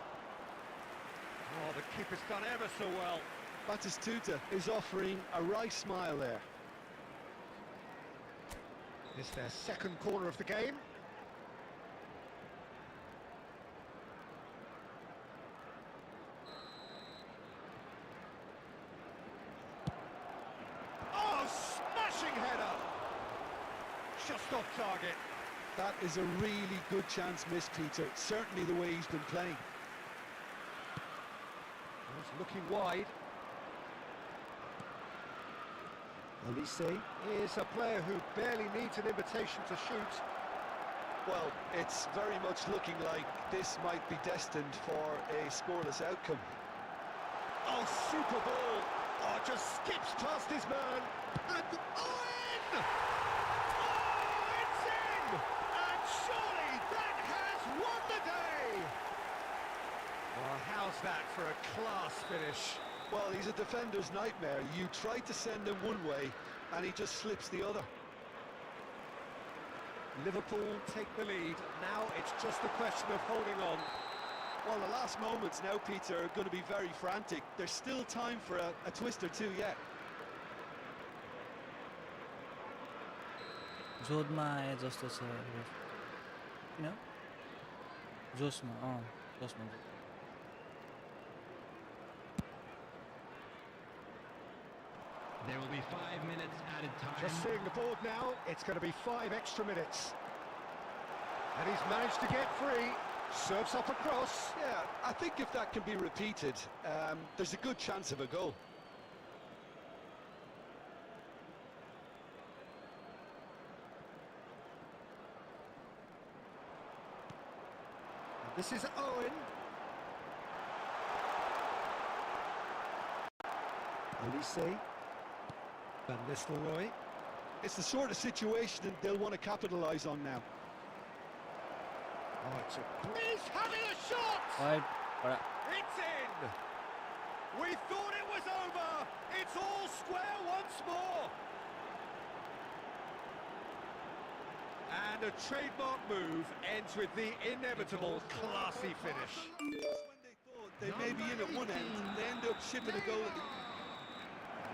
Oh, the keeper's done ever so well. Batistuta is offering a right smile there. It's their second corner of the game. Oh, smashing header! Just off target. That is a really good chance missed, Peter. Certainly the way he's been playing. He's looking wide. Olise is a player who barely needs an invitation to shoot. Well, it's very much looking like this might be destined for a scoreless outcome. Oh, super ball! Oh, just skips past his man. And in! Oh, it's in! And surely that has won the day! Well, how's that for a class finish? Well, he's a defender's nightmare. You try to send him one way, and he just slips the other. Liverpool take the lead. Now it's just a question of holding on. Well, the last moments now, Peter, are going to be very frantic. There's still time for a twist or two yet. जोधमा आए जस्तो छ किन जोसमा जोसमा There will be 5 minutes added time. Just seeing the board now, it's going to be 5 extra minutes. And he's managed to get free. Serves up across. Yeah, I think if that can be repeated, there's a good chance of a goal. This is Owen. Olise. Van Nistelrooy. It's the sort of situation that they'll want to capitalise on now. Oh, he's having a shot! Wide बडा It's in! We thought it was over! It's all square once more! And a trademark move ends with the inevitable classy finish. When they thought they may be in at one end, they end up shipping a goal at the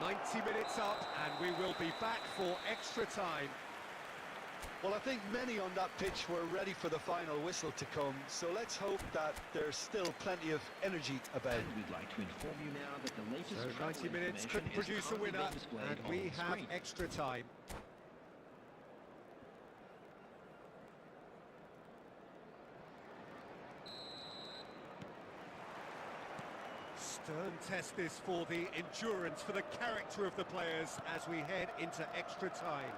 90 minutes up, and we will be back for extra time. Well, I think many on that pitch were ready for the final whistle to come, so let's hope that there's still plenty of energy about. And we'd like to inform you now that the latest So 90 minutes information couldn't is produce a currently winner, being displayed and on we the have screen. extra time. Stern test this for the endurance, for the character of the players as we head into extra time.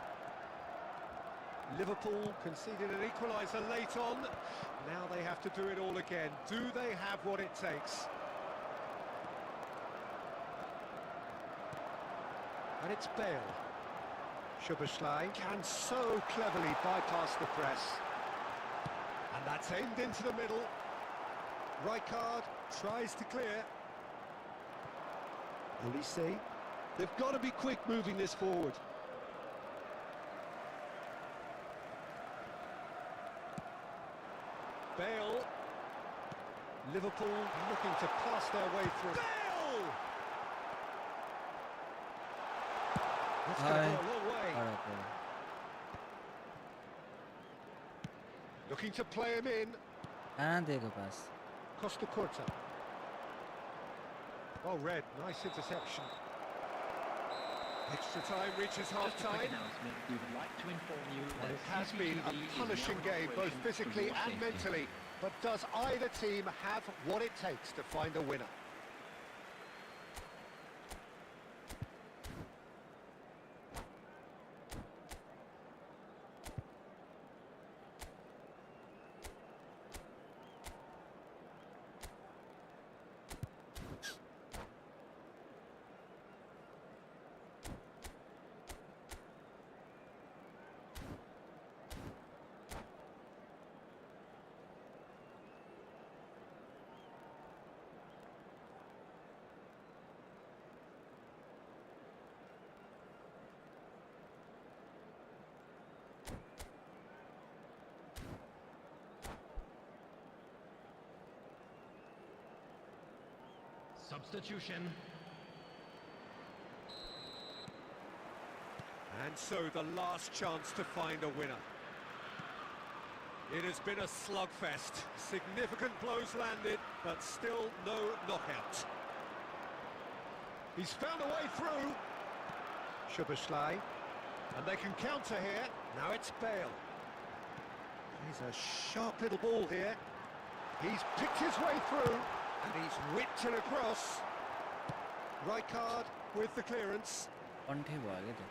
Liverpool conceded an equaliser late on. Now they have to do it all again. Do they have what it takes? And it's Bale. Szoboszlai can so cleverly bypass the press. And that's aimed into the middle. Rijkaard tries to clear. Olise. They've got to be quick moving this forward. Bale. Liverpool looking to pass their way through. Bale! That's going to go a long way. Looking to play him in. कहाँ दिएको पास Costa Curta. Well read, nice interception. Extra time reaches Just a quick half-time. announcement. We would like to inform you Well, that it has been CCTV a is punishing now in game, both operation physically for your and safety. mentally. But does either team have what it takes to find a winner? Substitution. And so the last chance to find a winner. It has been a slugfest. Significant blows landed, but still no knockout. He's found a way through. Szoboszlai. And they can counter here. Now it's Bale. He's a sharp little ball here. He's picked his way through, and he's whipped it across. Rijkaard with the clearance. कन्ठे भयो क्या त्यो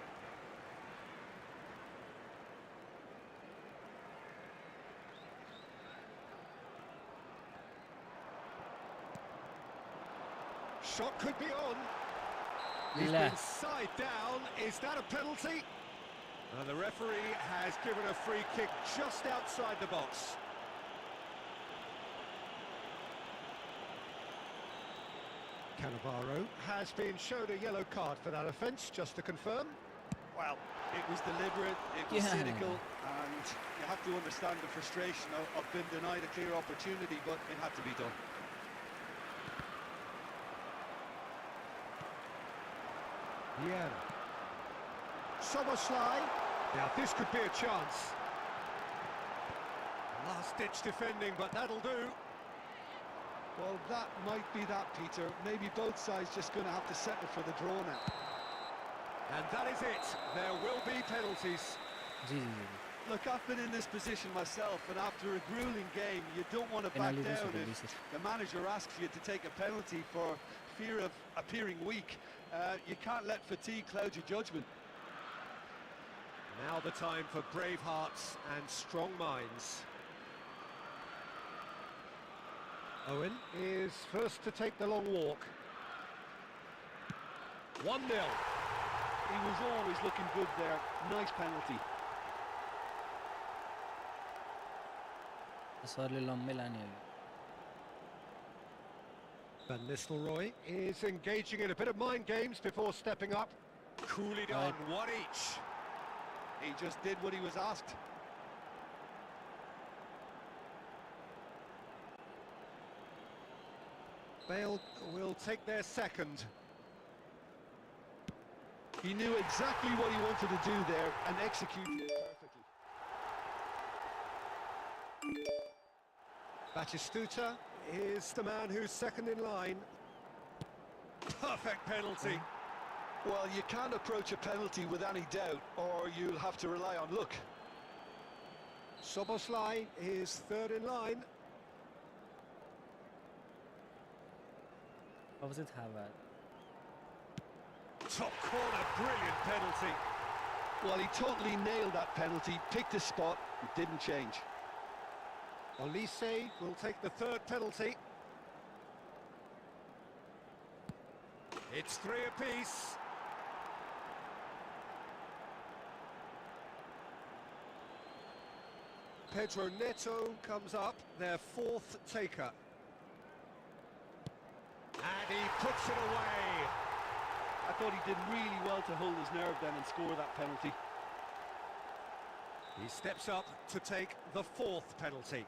Shot could be on. He's Le. been side down. Is that a penalty? And the referee has given a free kick just outside the box. Cannavaro has been shown a yellow card for that offence, just to confirm. Well, it was deliberate, it was Yeah. cynical, and you have to understand the frustration of being denied a clear opportunity, but it had to be done. Yeah. Szoboszlai. Now this could be a chance. Last-ditch defending, but that'll do. Well, that might be that, Peter. Maybe both sides just going to have to settle for the draw now. And that is it. There will be penalties. Ji ji ji Look, I've been in this position myself, and after a grueling game, you don't want to back Penalty down to if this. the manager asks you to take a penalty for fear of appearing weak. You can't let fatigue cloud your judgment. Now the time for brave hearts and strong minds. Owen is first to take the long walk. 1-0. He was always looking good there. Nice penalty. सरले लम्बै लाने हो Van Nistelrooy is engaging in a bit of mind games before stepping up. Coolly done, one each. He just did what he was asked. Bale will take their second. He knew exactly what he wanted to do there and executed it perfectly. Batistuta is the man who's second in line. Perfect penalty. Well, you can't approach a penalty with any doubt, or you'll have to rely on luck. Szoboszlai is third in line. अब चाहिँ थाहा भयो Top corner, brilliant penalty. Well, he totally nailed that penalty, picked a spot, and didn't change. Olise will take the third penalty. It's three apiece. Pedro Neto comes up, their fourth taker. And he puts it away. I thought he did really well to hold his nerve then and score that penalty. He steps up to take the fourth penalty.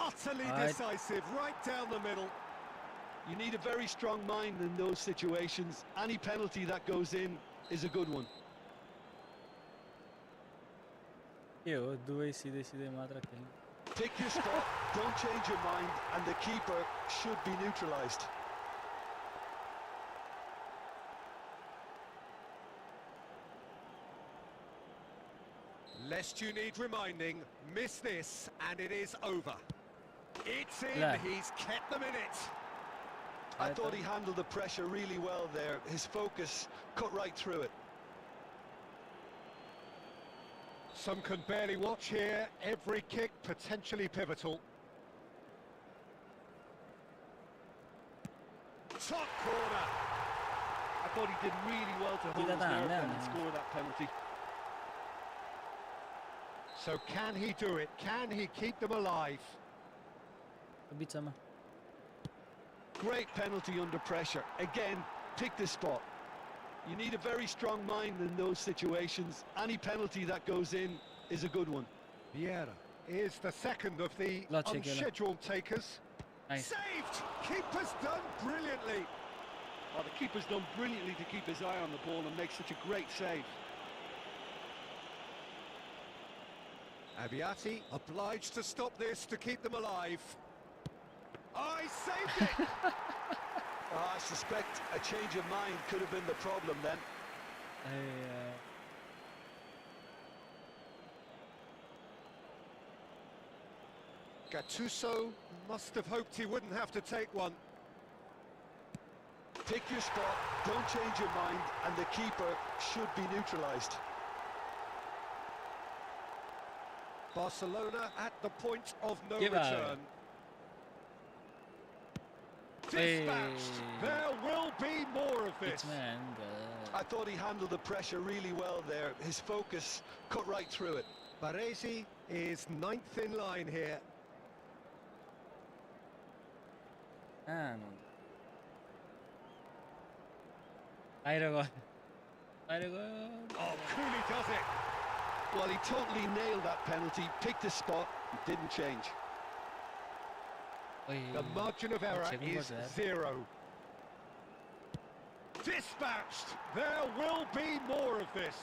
utterly Right. decisive, right down the middle. You need a very strong mind in those situations. Any penalty that goes in is a good one. के हो दुवै सिधै सिधै मात्र खेल्ने Pick your spot, don't change your mind, and the keeper should be neutralised. Lest you need reminding, miss this and it is over. It's in, Yeah. he's kept them in it. I thought he handled the pressure really well there. His focus cut right through it. Some can barely watch here, every kick potentially pivotal. Top corner. I thought he did really well to hold his nerve then and score that penalty. So can he do it? Can he keep them alive? बिचमा Great penalty under pressure. Again, pick the spot. You need a very strong mind in those situations. Any penalty that goes in is a good one. Vieira is the second of the Lot check, unscheduled takers. Nice. Saved! Keeper's done brilliantly. Oh, the keeper's done brilliantly to keep his eye on the ball and make such a great save. Abiati obliged to stop this to keep them alive. Oh, he saved it! I suspect a change of mind could have been the problem then. Gattuso must have hoped he wouldn't have to take one. Pick your spot, don't change your mind, and the keeper should be neutralised. Barcelona at the point of no Give out. return. Dispatched. There will be more of this. Man I thought he handled the pressure really well there. His focus cut right through it. Baresi is ninth in line here. बाहिर गयो Oh, coolly does it. Well, he totally nailed that penalty, picked his spot, didn't change. The margin of error checking is for that. 0. Dispatched. There will be more of this.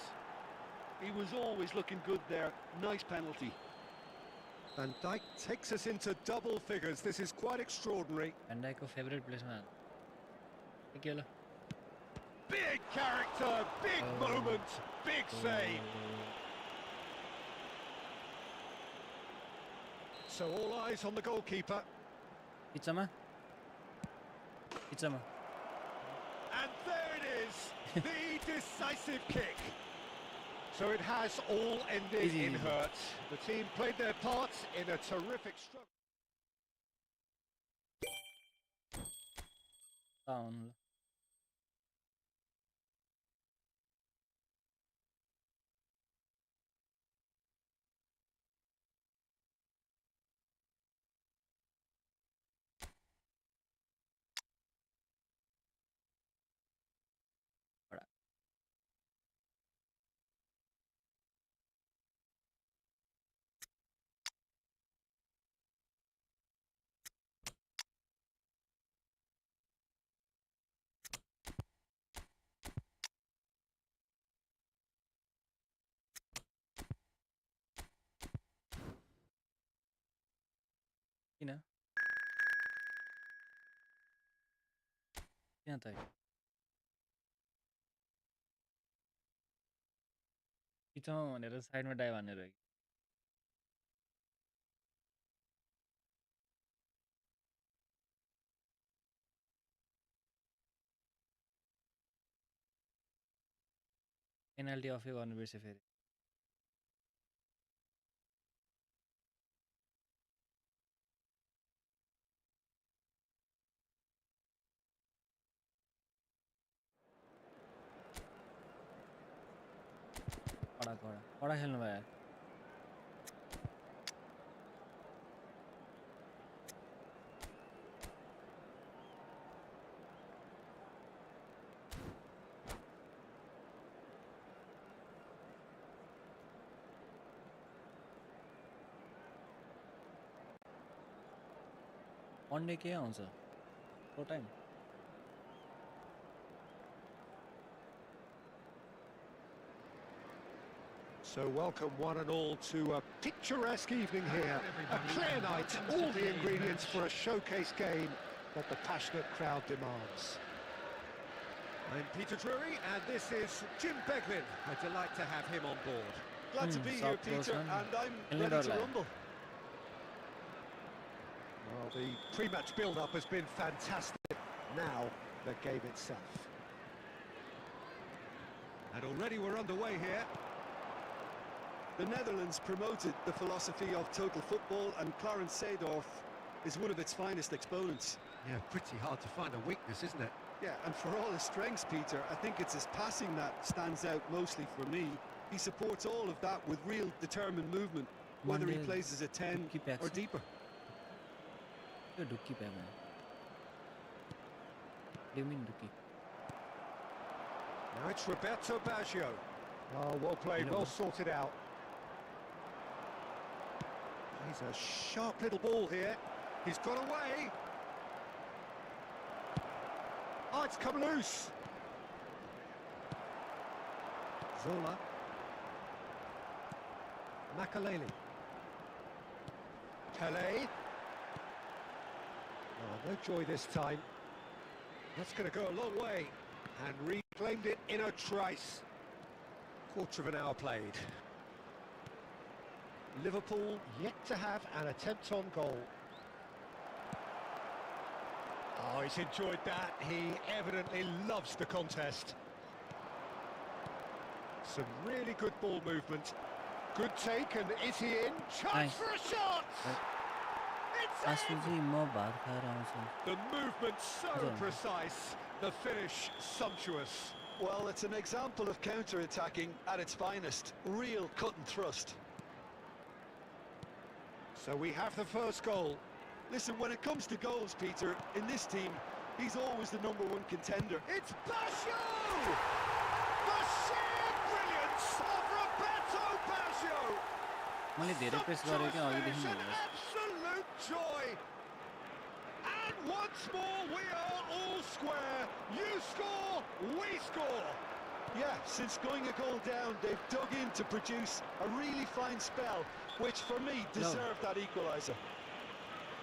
He was always looking good there. Nice penalty. Van Dijk takes us into double figures. This is quite extraordinary. भ्यान्डाइकको favourite प्लेसमा के ल Big character, big moment, big save. So all eyes on the goalkeeper. बिचमा And there it is, the decisive kick. So it has all ended Easy. in hurt. The team played their part in a terrific struggle. Down. किन किन त बिचमा भनेर साइडमा die भनेर penalty अफै गर्नु बिर्से फेरि कडा खेल्नु भयो यार one day के आउँछ pro time So welcome one and all to a picturesque evening here. A clear night, all the ingredients for a showcase game that the passionate crowd demands. I'm Peter Drury and this is Jim Beglin. A delight to have him on board. Glad to be here, South Peter, Coast, man. and I'm Killing ready to Darla. rumble. Well, the pre-match build-up has been fantastic. Now, the game itself. And already we're underway here. The Netherlands promoted the philosophy of total football, and Clarence Seedorf is one of its finest exponents. Yeah, pretty hard to find a weakness, isn't it? Yeah, and for all his strengths, Peter, I think it's his passing that stands out mostly for me. He supports all of that with real determined movement, whether he Monday, plays as a 10 keep or accent. deeper. Yo Duki पे मैं Limin Duki Now it's Roberto Baggio. Oh, well played, well sorted out. He's a sharp little ball here. He's got away. Oh, it's come loose. Zola. Makaleli. Pelé. Oh, no joy this time. That's going to go a long way. And reclaimed it in a trice. Quarter of an hour played. Liverpool yet to have an attempt on goal. Oh, he's enjoyed that. He evidently loves the contest. Some really good ball movement. Good take, and is he in? Chance Nice. for a shot! It's आज in! चाहिँ म भात खाएर आउँछु The movement so Yeah. precise, the finish sumptuous. Well, it's an example of counter-attacking at its finest. Real cut and thrust. So we have the first goal. Listen, when it comes to goals, Peter, in this team, he's always the #1 contender. It's Baggio! The sheer brilliance of Roberto Baggio! मैले धेरै press गरेँ क्या अघिदेखि An हेर्नुहोस् absolute joy! And once more we are all square. You score, we score. Yeah, since going a goal down, they've dug in to produce a really fine spell, which for me deserved that equaliser.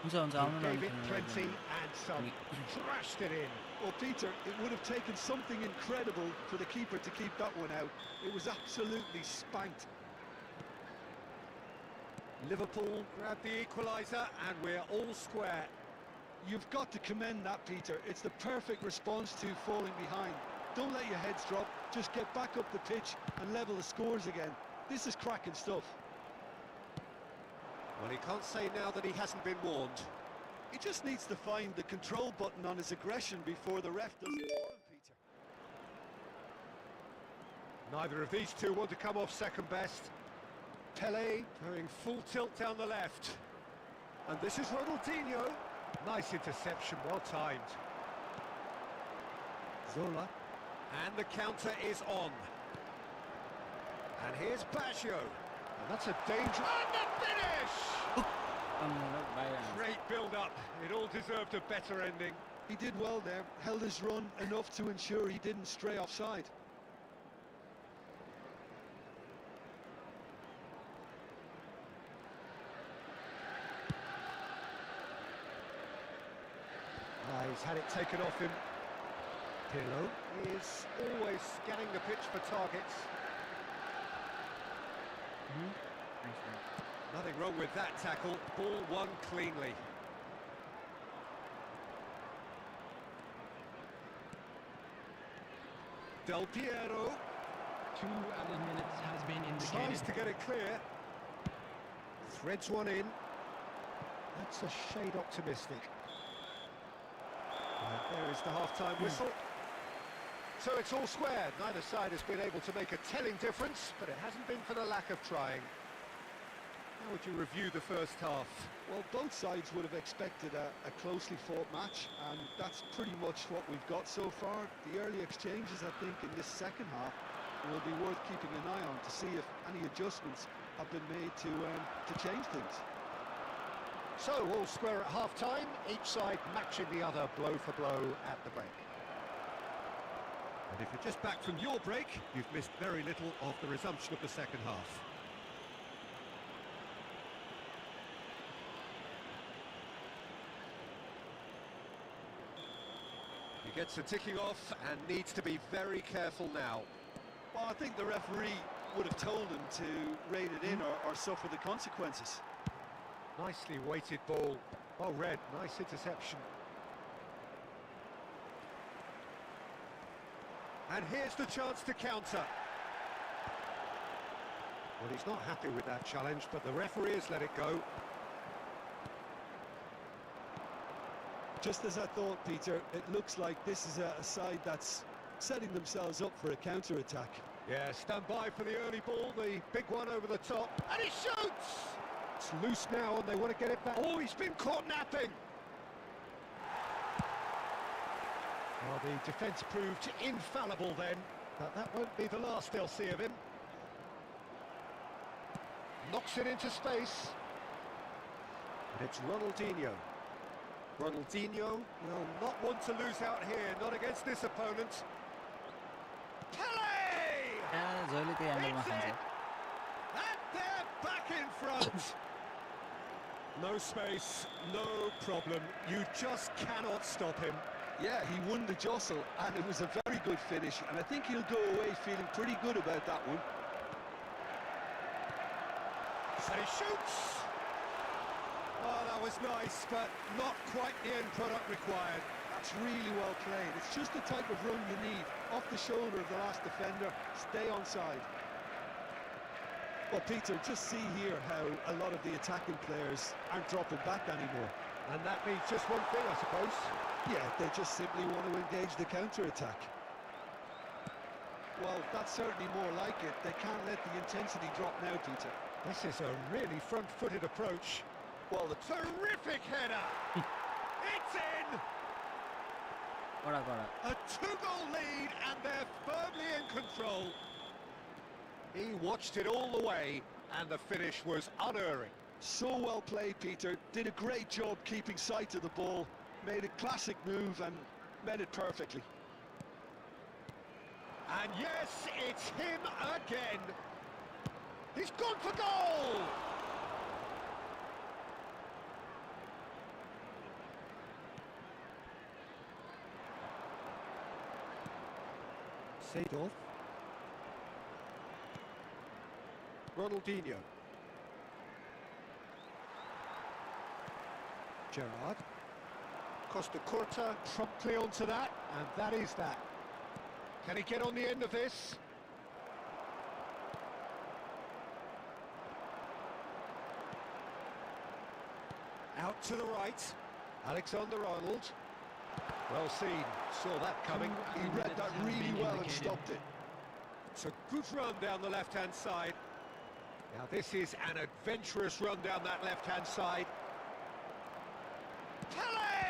हुन्छ हुन्छ आउनु न Gave अनि it खेल्नु plenty लाग्यो। and some. Thrashed it in. Well, Peter, it would have taken something incredible for the keeper to keep that one out. It was absolutely spanked. Liverpool grab the equaliser and we're all square. You've got to commend that, Peter. It's the perfect response to falling behind. Don't let your heads drop. Just get back up the pitch and level the scores again. This is cracking stuff. Well, he can't say now that he hasn't been warned. He just needs to find the control button on his aggression before the ref does it for him, Peter. Neither of these two want to come off second best. Pelé going full tilt down the left. And this is Ronaldinho. Nice interception, well timed. Zola. And the counter is on. And here's Baggio. And that's a danger. And the finish! Great build-up. It all deserved a better ending. He did well there, held his run enough to ensure he didn't stray offside. He's had it taken off him. Pirlo is always scanning the pitch for targets. Nothing wrong with that tackle. Ball won cleanly. Del Piero 2 added minutes has been tries indicated. to get it clear. Threads one in. That's a shade optimistic. There is the half-time whistle. So it's all square. Neither side has been able to make a telling difference, but it hasn't been for the lack of trying. How would you review the first half? Well, both sides would have expected a closely fought match, and that's pretty much what we've got so far. The early exchanges, I think, in this second half will be worth keeping an eye on to see if any adjustments have been made to change things. So, all square at half-time, each side matching the other blow for blow at the break. And if you're just back from your break, you've missed very little of the resumption of the second half. He gets the ticking off and needs to be very careful now. Well, I think the referee would have told him to rein it in or suffer the consequences. Nicely weighted ball. Well read, nice interception. And here's the chance to counter. Well, he's not happy with that challenge, but the referee has let it go. Just as I thought, Peter, it looks like this is a side that's setting themselves up for a counter-attack. Yeah, stand by for the early ball, the big one over the top, and he shoots! It's loose now and they want to get it back. Oh, he's been caught napping! Well, the defence proved infallible then, but that won't be the last they'll see of him. Knocks it into space. And it's Ronaldinho. Ronaldinho will not want to lose out here, not against this opponent. Pelé! जोइले त्यही एंगलमा खान्छ And they're back in front. No space, no problem. You just cannot stop him. Yeah, he won the jostle, and it was a very good finish, and I think he'll go away feeling pretty good about that one. So he shoots. Oh, that was nice, but not quite the end product required. That's really well played. It's just the type of run you need. Off the shoulder of the last defender, stay onside. Well, Peter, just see here how a lot of the attacking players aren't dropping back anymore. And that means just one thing, I suppose. Yeah, they just simply want to engage the counter-attack. Well, that's certainly more like it. They can't let the intensity drop now, Peter. This is a really front-footed approach. Well, the Terrific header! It's in! कडा कडा A two-goal lead and they're firmly in control. He watched it all the way and the finish was unerring. so well played, Peter. Did a great job keeping sight of the ball. Made a classic move and met it perfectly. And yes, it's him again. He's gone for goal! Seedorf. Ronaldinho. Gerrard. Costa Curta promptly onto that, and that is that. Can he get on the end of this? Out to the right. Alexander-Arnold. Well seen. Saw that coming. He read that really well and stopped it. It's a good run down the left-hand side. Now this is an adventurous run down that left-hand side. Pelé!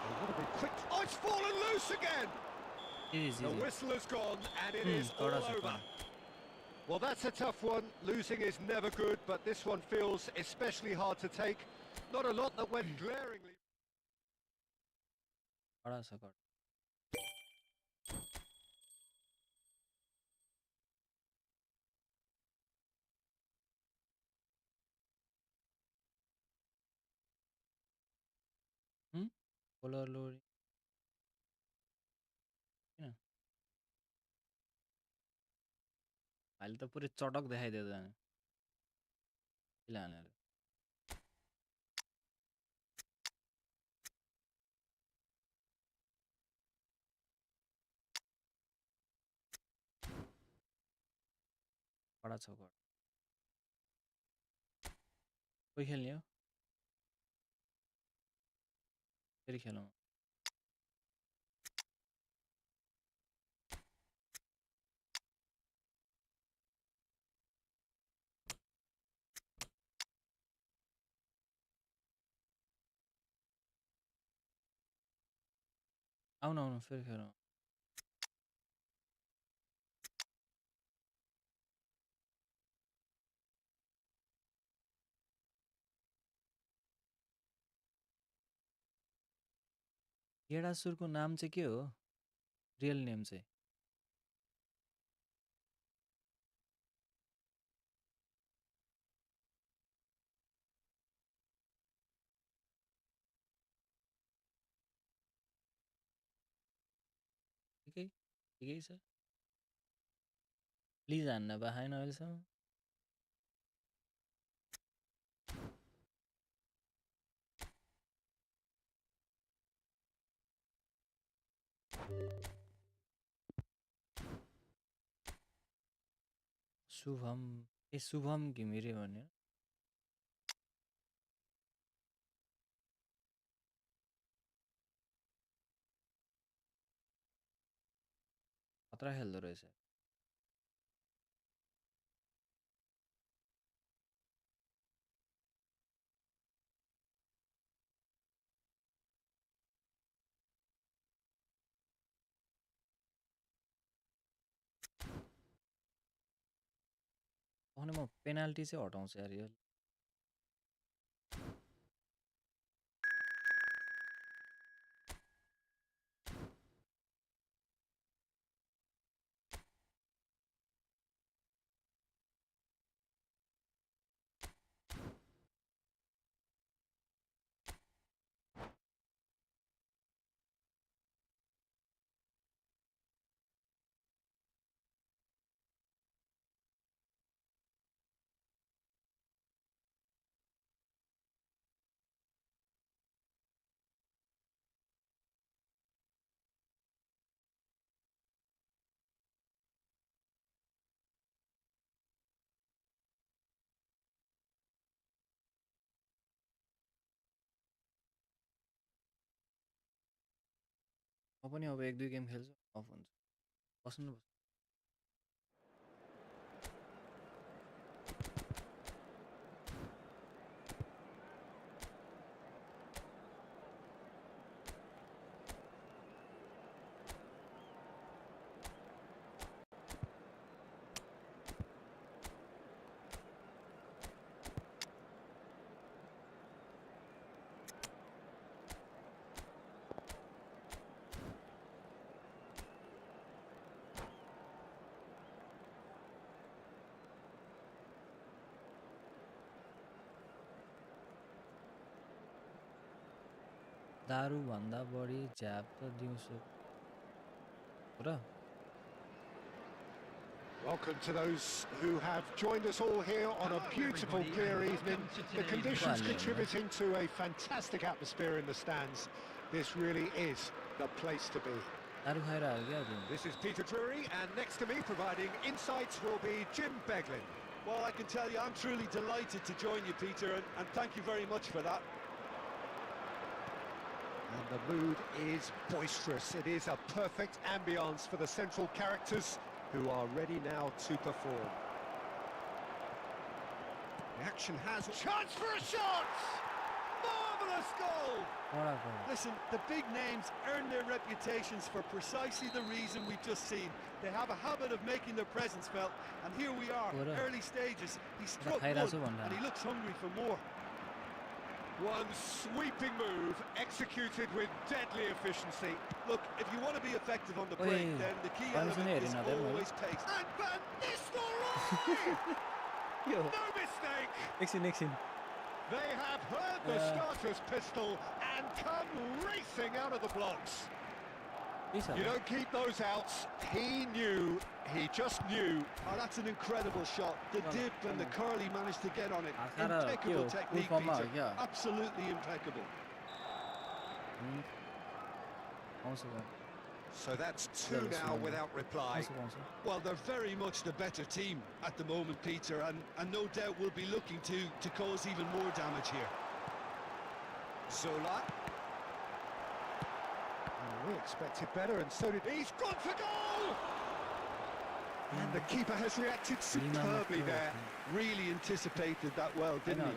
They want to be quick. Oh, it's fallen loose again! Easy. The whistle has gone and it is all कडा छ over. कडा Well, that's a tough one. Losing is never good, but this one feels especially hard to take. Not a lot that went glaringly. कडा छ कडा bowler लोरी किन अहिले त पुरै चटक देखाइदियो त किन हानेर कडा छ कडा कोही खेल्ने हो फेरि खेलौँ आउनु आउनु फेरि खेलौँ गेडासुरको नाम चाहिँ के हो रियल नेम चाहिँ ठिकै ठिकै छ प्लिज हान्न पाएन अहिलेसम्म शुभम शुभम घिमिरे भन्यो खतरा खेल्दो रहेछ भने म पेनाल्टी चाहिँ हटाउँछु यार यो म पनि अब 1-2 गेम खेल्छु अफ हुन्छ बस्नु दारू भन्दा बढी झ्याप त दिउँसो र Welcome to those who have joined us all here on a beautiful, clear evening. The conditions contributing to a fantastic atmosphere in the stands. This really is the place to be. दारू खाएर आयो क्या तिमी This is Peter Drury, and next to me providing insights will be Jim Beglin. Well, I can tell you, I'm truly delighted to join you, Peter, and thank you very much for that. And the mood is boisterous. It is a perfect ambience for the central characters who are ready now to perform. The action has chance for a shot! Marvellous goal! Listen, the big names earn their reputations for precisely the reason we've just seen. They have a habit of making their presence felt, and here we are, early stages. He struck one, and he looks hungry for more. One sweeping move, executed with deadly efficiency. Look, if you want to be effective on the break, then the key element is always pace. And Van Nistelrooy! No mistake! They have heard the starter's pistol and come racing out of the blocks. You don't keep those outs. He knew, he just knew. Oh, that's an incredible shot. The dip and the curl he managed to get on it. Impeccable technique, Peter. Absolutely impeccable. So that's two now without reply. Well, they're very much the better team at the moment, Peter, and no doubt will be looking to cause even more damage here. ZOLA. We expected better, and so did he. He's gone for goal! And the keeper has reacted superbly there. Really anticipated that well, didn't he?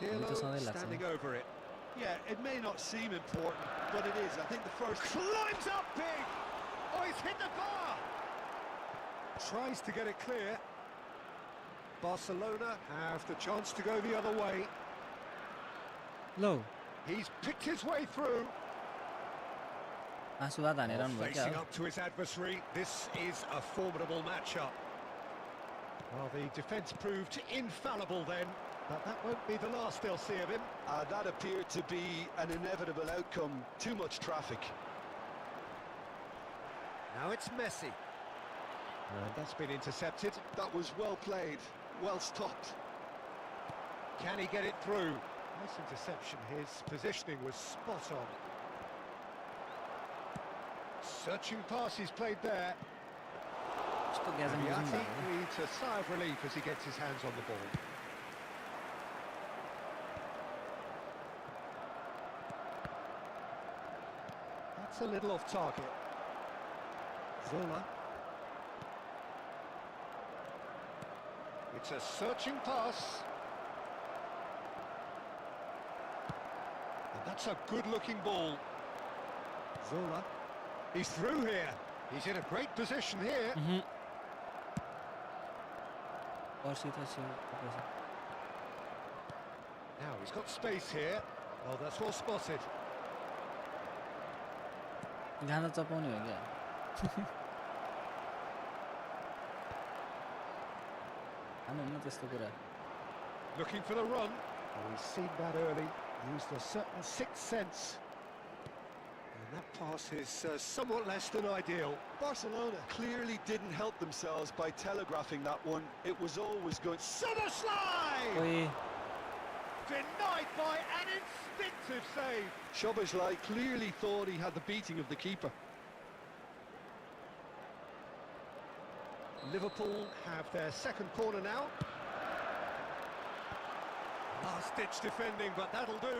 Pirlo standing over it. Yeah, it may not seem important, but it is. I think the first... Climbs up big! Oh, he's hit the bar! Tries to get it clear. Barcelona have the chance to go the other way. Low. He's picked his way through. आँसुवा हानेर आउनु भयो क्या Facing up to his adversary, this is a formidable matchup. Well, the defence proved infallible then, but that won't be the last they'll see of him. That appeared to be an inevitable outcome. Too much traffic. Now it's Messi. And that's been intercepted. That was well played, well stopped. Can he get it through? Nice interception. His positioning was spot on. Searching pass he's played there. कस्तो ग्याजम बुझ्नु Yati भएको needs a sigh of relief as he gets his hands on the ball. That's a little off target. Zola. It's a searching pass. And that's a good-looking ball. Zola. He's through here. He's in a great position here. पर्सी त छ Now he's got space here. Oh, that's well spotted. गाना चपाउने हो क्या हान्नुहुन्न त्यस्तो कुरा Looking for the run. Oh, he's seen that early. Used a certain sixth sense. And that pass is somewhat less than ideal. Barcelona clearly didn't help themselves by telegraphing that one. It was always going. Summer slide! कोही Denied by an instinctive save. Szoboszlai clearly thought he had the beating of the keeper. Liverpool have their second corner now. Last-ditch defending, but that'll do.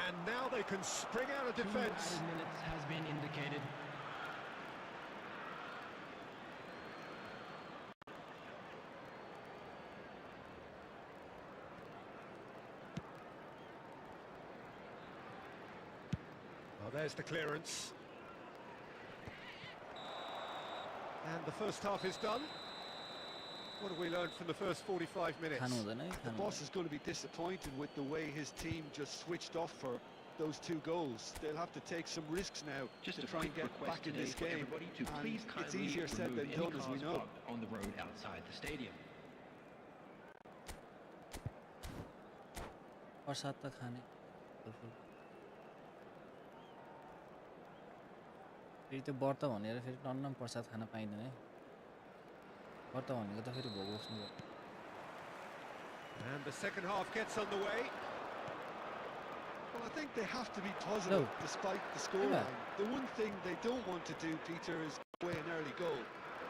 And now they can spring out of 2 defence. added minutes has been indicated. Well, there's the clearance. And the first half is done. What have we learned from the first 45 minutes? खानु हुँदैन है The खानु boss is going to be disappointed with the way his team just switched off for those 2 goals. They'll have to take some risks now Just to a try quick and get request back in today this for game. everybody to And please it's kindly easier said remove than any done, as we cars know. parked on the road outside the stadium. प्रसाद त खाने फुलफुल फेरि त्यो व्रत भनेर फेरि टन्न प्रसाद खान पाइँदैन है व्रत भनेको त फेरि भोग बस्नु पर्यो And the second half gets underway. Well, I think they have to be positive despite the scoreline. The one thing they don't want to do, Peter, is go away an early goal.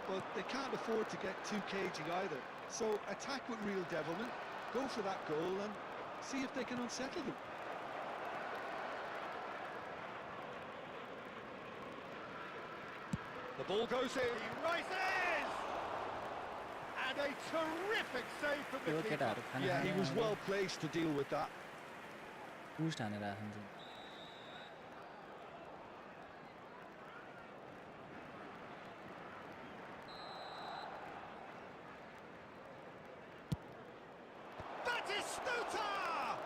But they can't afford to get too cagey either. So attack with real devilment, go for that goal and see if they can unsettle them. The ball goes in. He rises! And a terrific save from त्यो the keeper. केटाहरू खाना Yeah, he खाने was भनेको well placed to deal with that. पुस्ट हानेर आएको Batistuta!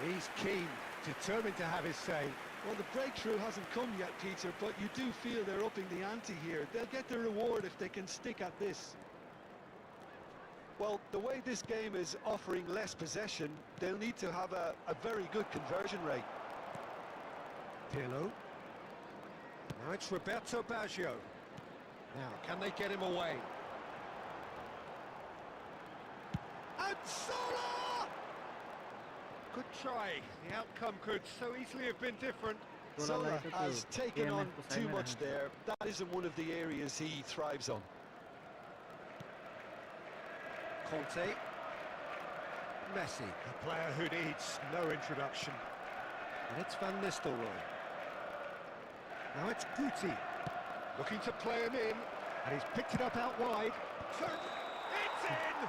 He's keen, determined to have his say. Well, the breakthrough hasn't come yet, Peter, but you do feel they're upping the ante here. They'll get their reward if they can stick at this. Well, the way this game is offering less possession, they'll need to have a very good conversion rate. Pirlo. Now it's Roberto Baggio. Now, can they get him away? And ZOLA! Good try. The outcome could so easily have been different. Zola has taken on too much there. That isn't one of the areas he thrives on. Conte. Messi, a player who needs no introduction. And it's Van Nistelrooy. Now it's Guti, looking to play him in, and he's picked it up out wide. It's in!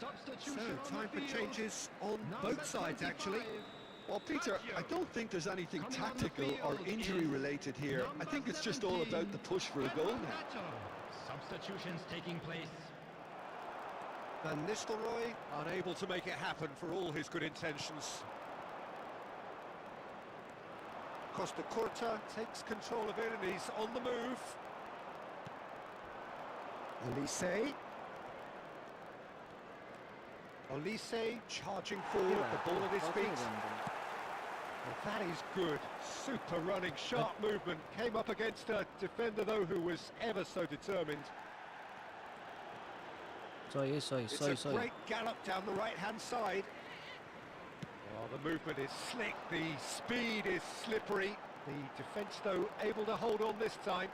Substitution So, on time the for field. changes on Number both sides, actually. 25, Well, Peter, I don't think there's anything Coming on the tactical or field injury is related here. I think it's just all about the push for a goal now. Substitutions taking place. Van Nistelrooy unable to make it happen for all his good intentions. Costa Curta takes control of it and he's on the move. Olise charging forward, the ball at his feet. Well, that is good. Super running, sharp movement. Came up against a defender, though, who was ever so determined. It's a great gallop down the right-hand side. Oh, the movement is slick, the speed is slippery. The defence, though, able to hold on this time.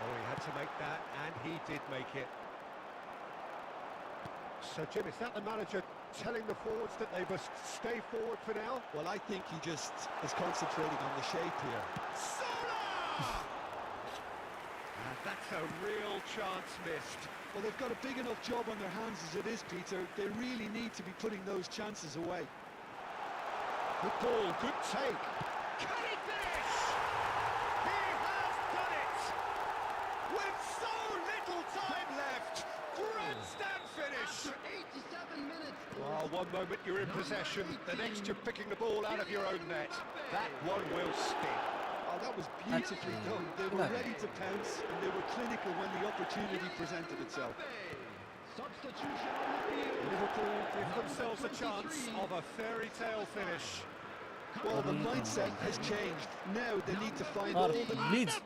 Oh, he had to make that, and he did make it. So, Jim, is that the manager telling the forwards that they must stay forward for now? Well, I think he just is concentrating on the shape here. ZOLA! And that's a real chance missed. Well, they've got a big enough job on their hands as it is, Peter. They really need to be putting those chances away. Good ball, good take. Can he finish? He has done it! With so little time left! Grandstand finish! After 87 minutes. Well, one moment you're in possession, the next you're picking the ball out of your own net. That one will sting. Oh, that was beautifully done. They were ready to pounce, and they were clinical when the opportunity presented itself. Substitution on the field. Liverpool give themselves a chance of a fairy tale finish. Well, the mindset has changed. Now they need to find all the... Finish!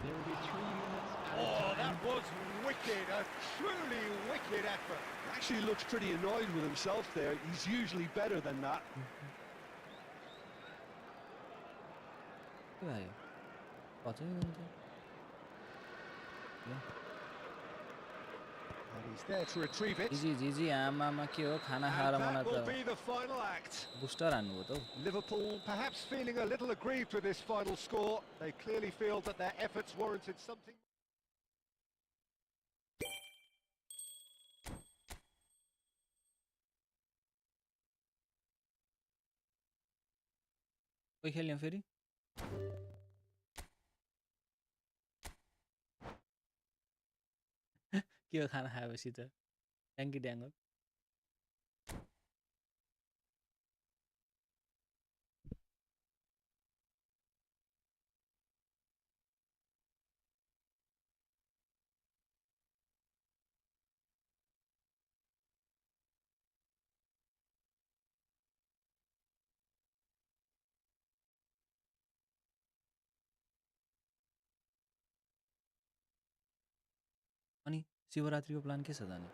There will be 3 minutes. Oh, that was wicked, a truly wicked effort. Actually looks pretty annoyed with himself there. He's usually better than that. And he's there to retrieve it. आमामा के हो खाना खाएर And मलाई that will त be the final act. Booster हान्नुभयो त हौ। Liverpool perhaps feeling a little aggrieved with this final score. They clearly feel that their efforts warranted something. कोही खेल्ने फेरि के हो खाना खाएपछि त ड्याङ्की ड्याङ हो। अनि शिवरात्रिको प्लान के छ जाने?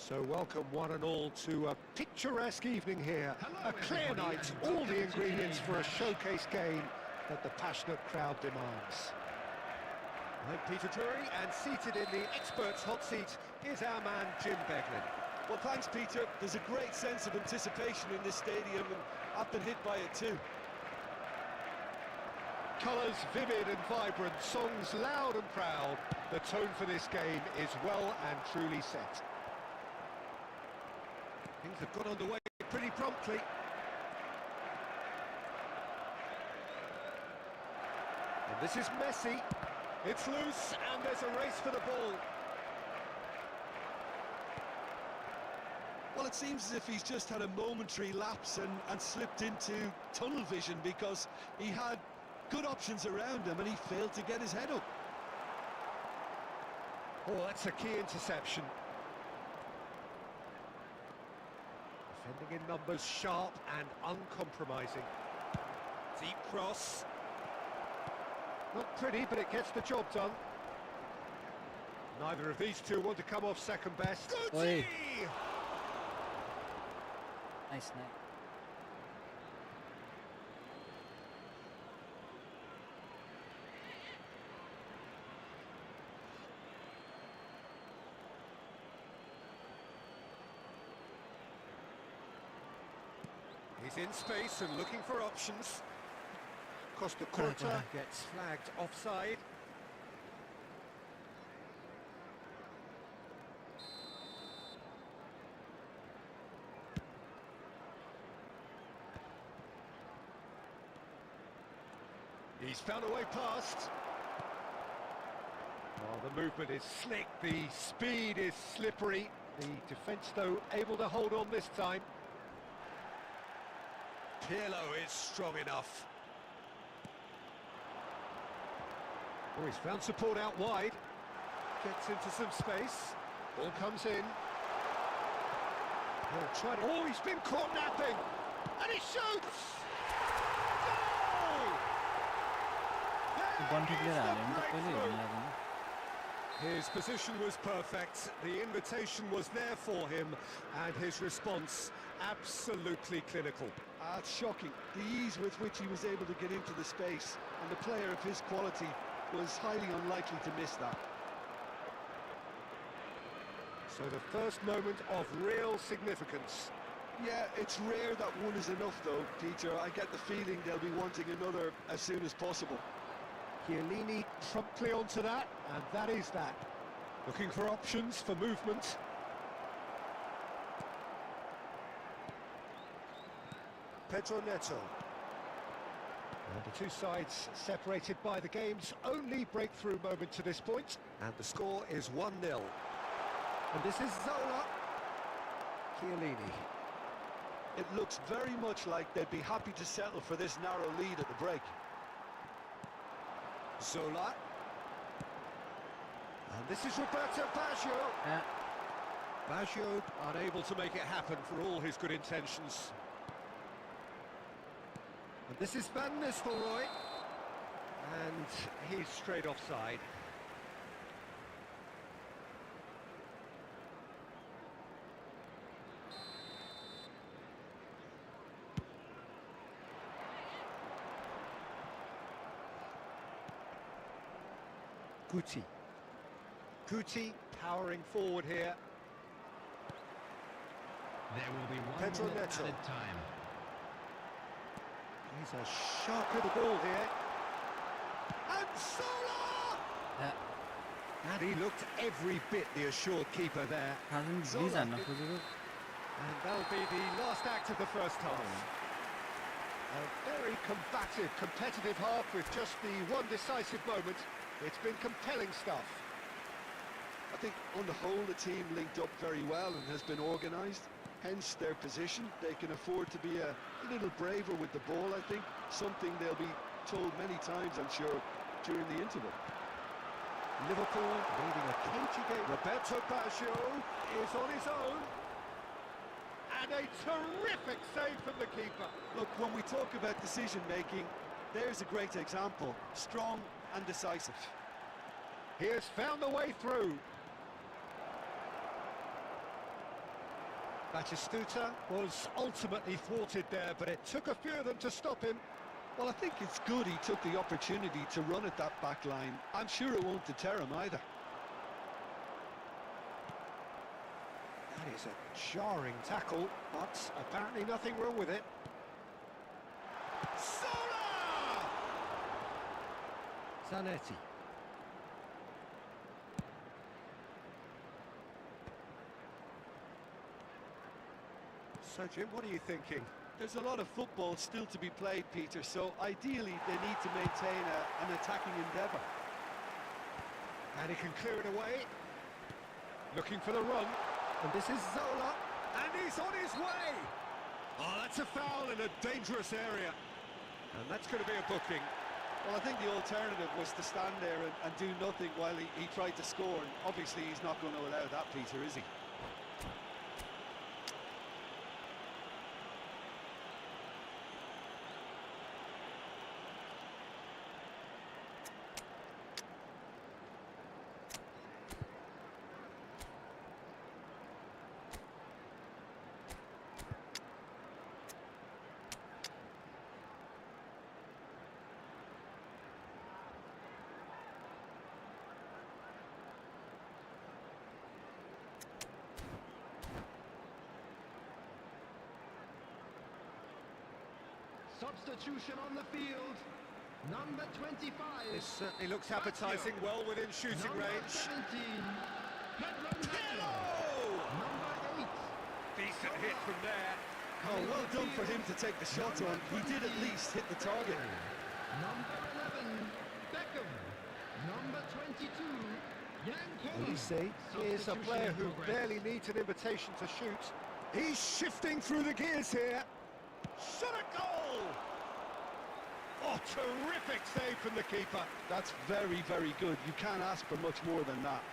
So welcome one and all to a picturesque evening here. A clear night, all the ingredients for a showcase game that the passionate crowd demands. I'm Peter Drury, and seated in the experts' hot seat is our man Jim Beglin. Well, thanks, Peter. There's a great sense of anticipation in this stadium, and I've been hit by it too. Colours vivid and vibrant, songs loud and proud. The tone for this game is well and truly set. Things have got underway pretty promptly. And this is Messi. It's loose and there's a race for the ball. Well, it seems as if he's just had a momentary lapse and slipped into tunnel vision, because he had good options around him and he failed to get his head up. Oh, that's a key interception. Defending in numbers, sharp and uncompromising. Deep cross. Not pretty, but it gets the job done. Neither of these two want to come off second best. Oi. Gucci! Nice. He's in space and looking for options. Costa Curta gets flagged offside. He's found a way past. Oh, the movement is slick, the speed is slippery. The defence, though, able to hold on this time. Pelé is strong enough. Oh, he's found support out wide. Gets into some space. Ball comes in. He'll try to... Oh, he's been caught napping! And he shoots! Goal! One player There is हाल्यो the भने त पहिले breakthrough. हेर्नु लाग्दैन His position was perfect, the invitation was there for him, and his response absolutely clinical. It's shocking, the ease with which he was able to get into the space, and the player of his quality was highly unlikely to miss that. So the first moment of real significance. Yeah, it's rare that one is enough though, Peter. I get the feeling they'll be wanting another as soon as possible. Chiellini promptly onto that, and that is that. Looking for options for movement. Pedro Neto. And the two sides separated by the game's only breakthrough moment to this point, and the score is 1-0. And this is Zola. Chiellini. It looks very much like they'd be happy to settle for this narrow lead at the break. Zola. And this is Roberto Baggio. Yeah. Baggio unable to make it happen for all his good intentions. And this is Van Nistelrooy. And he's straight offside. Guti powering forward here. There will be one Pedro minute Neto. added time. He's a sharp little ball here. And Zola! Yeah. And he looked every bit the assured keeper there. Hasn't Zola Liza is- खोजेको And that'll be the last act of the first half. A very combative, competitive half with just the one decisive moment. It's been compelling stuff. I think on the whole the team linked up very well and has been organised, hence their position. They can afford to be a little braver with the ball, I think, something they'll be told many times, I'm sure, during the interval. Liverpool leading a cagey game. Roberto Baggio is on his own. And a terrific save from the keeper. Look, when we talk about decision-making, there's a great example, strong and decisive. He has found the way through. Batistuta was ultimately thwarted there, but it took a few of them to stop him. Well, I think it's good he took the opportunity to run at that back line. I'm sure it won't deter him either. That is a jarring tackle, but apparently nothing wrong with it. Zola! Zanetti. So, Jim, what are you thinking? There's a lot of football still to be played, Peter, so ideally they need to maintain an attacking endeavour. And he can clear it away. Looking for the run. And this is Zola. And he's on his way. Oh, that's a foul in a dangerous area. And that's going to be a booking. Well, I think the alternative was to stand there and do nothing while he tried to score, and obviously he's not going to allow that, Peter, is he? Substitution on the field. Number 25. This certainly looks appetizing, well within shooting Number range. 17. Pedro Neto. Pirlo! Number 8. Decent hit from there. Oh, well done for him to take the shot on. He did at least hit the target. Number 11. Beckham. Number 22. Yankovic. Olise is a player who barely needs an invitation to shoot. He's shifting through the gears here. Shot a goal! Oh, terrific save from the keeper. That's very, very good. You can't ask for much more than that.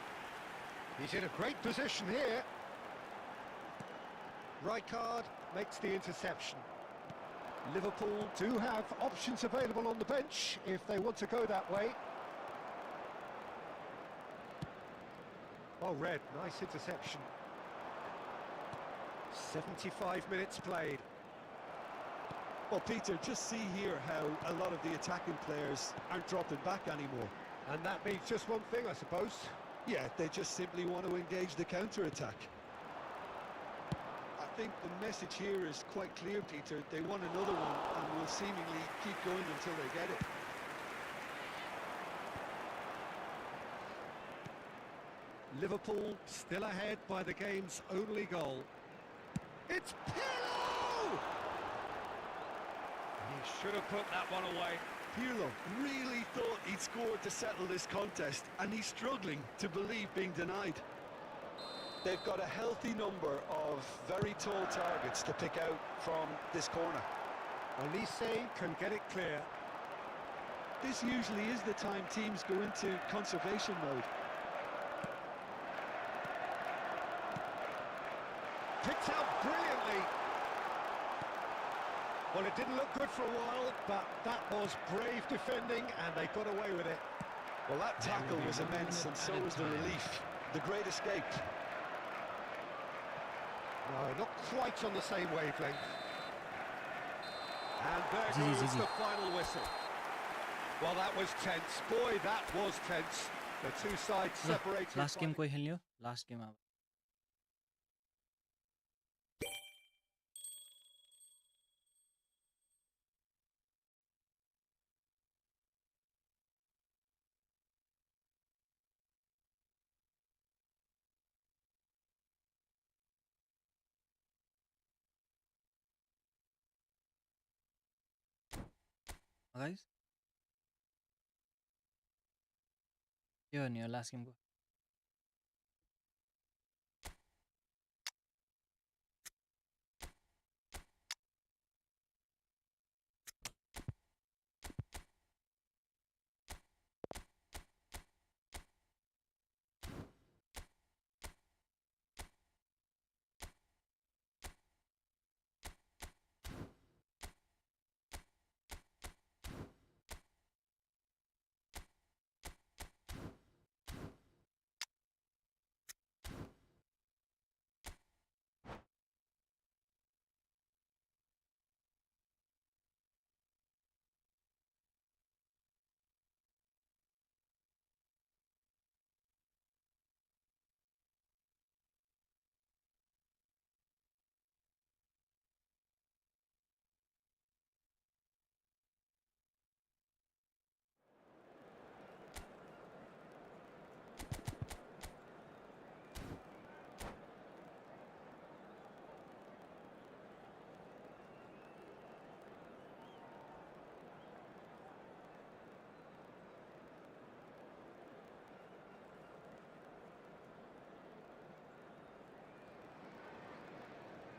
He's in a great position here. Rijkaard makes the interception. Liverpool do have options available on the bench if they want to go that way. Oh, Red, nice interception. 75 minutes played. Well, Peter, just see here how a lot of the attacking players aren't dropping back anymore. And that means just one thing, I suppose. Yeah, they just simply want to engage the counter-attack. I think the message here is quite clear, Peter. They want another one and will seemingly keep going until they get it. Liverpool still ahead by the game's only goal. It's Pirlo! He should have put that one away. Pirlo really thought he'd scored to settle this contest, and he's struggling to believe being denied. They've got a healthy number of very tall targets to pick out from this corner. Olise can get it clear. This usually is the time teams go into conservation mode. Picked out brilliantly. Well, it didn't look good for a while, but that was brave defending, and they got away with it. Well, that tackle was immense, and so was the relief. The great escape. No, not quite on the same wavelength. And there goes the final whistle. Well, that was tense. Boy, that was tense. The two sides separated. Last game कोही खेल्ने हो last game अब guys के गर्ने हो last गेमको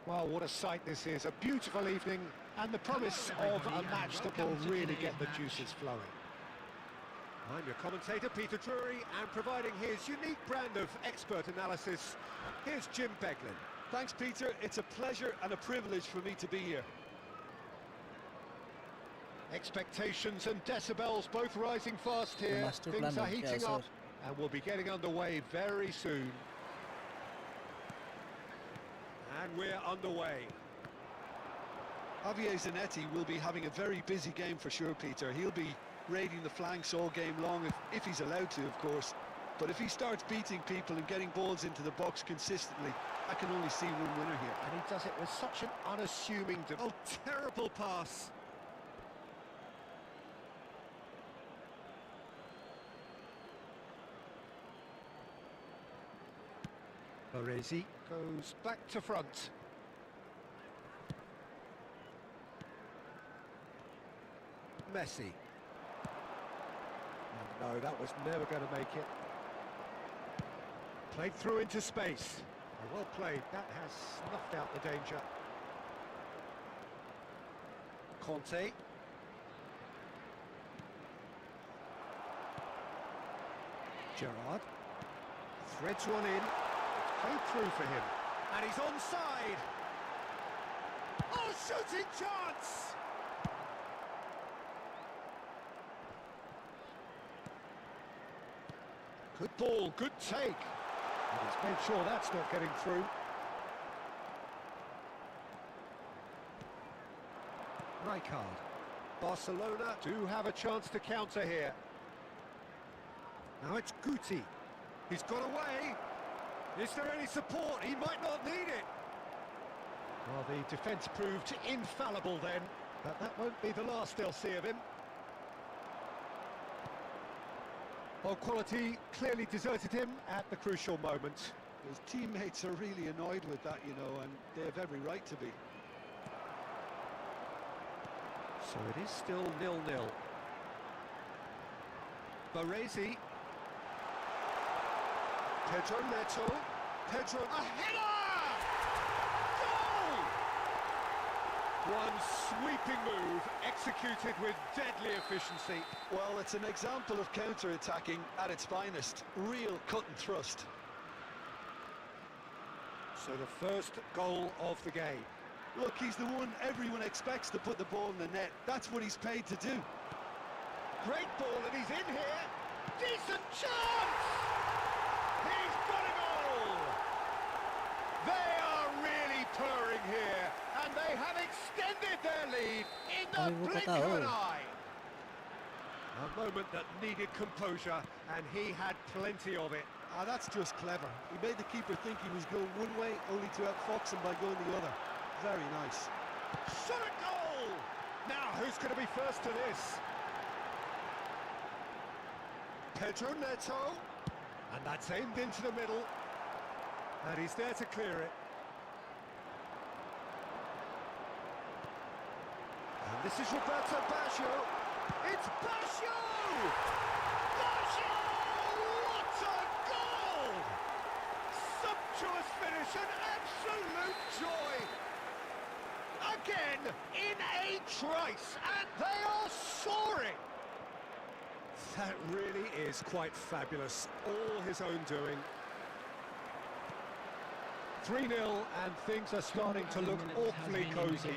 Well, what a sight this is. A beautiful evening and the promise of a match that will really get the juices flowing. I'm your commentator, Peter Drury, and providing his unique brand of expert analysis, here's Jim Beglin. Thanks, Peter. It's a pleasure and a privilege for me to be here. Expectations and decibels both rising fast here. master Things plan are of heating sir. up and we'll be getting underway very soon. And we're underway. Javier Zanetti will be having a very busy game for sure, Peter. He'll be raiding the flanks all game long, if he's allowed to, of course. But if he starts beating people and getting balls into the box consistently, I can only see one winner here. And he does it with such an unassuming... Oh, terrible pass. Baresi goes back to front. Messi. No, that was never going to make it. Played through into space. Well played. That has snuffed out the danger. Conte. Gerrard. Threads one in. It's played through for him. And he's onside. Oh, shooting chance! Good ball, good take. And he's made sure that's not getting through. Rijkaard. Barcelona do have a chance to counter here. Now it's Guti. He's got away. Is there any support? He might not need it. Well, the defence proved infallible then, but that won't be the last they'll see of him. Well, quality clearly deserted him at the crucial moment. His teammates are really annoyed with that, you know, and they have every right to be. So it is still 0-0. Baresi. Pedro Neto. Pedro. A header! Goal! One sweeping move, executed with deadly efficiency. Well, it's an example of counter-attacking at its finest. Real cut and thrust. So the first goal of the game. Look, he's the one everyone expects to put the ball in the net. That's what he's paid to do. Great ball, and he's in here. Decent chance! He's got it all! They are really purring here, and they have extended their lead in the blink of an eye. A moment that needed composure, and he had plenty of it. Ah, that's just clever. He made the keeper think he was going one way, only to outfox him by going the other. Very nice. Shot a goal! Now, who's going to be first to this? Pedro Neto. And that's aimed into the middle. And he's there to clear it. And this is Roberto Baggio. It's Baggio! Baggio! What a goal! Sumptuous finish and absolute joy! Again, in a trice, and they are soaring! That really is quite fabulous, all his own doing. 3-0, and things are starting to look awfully cosy.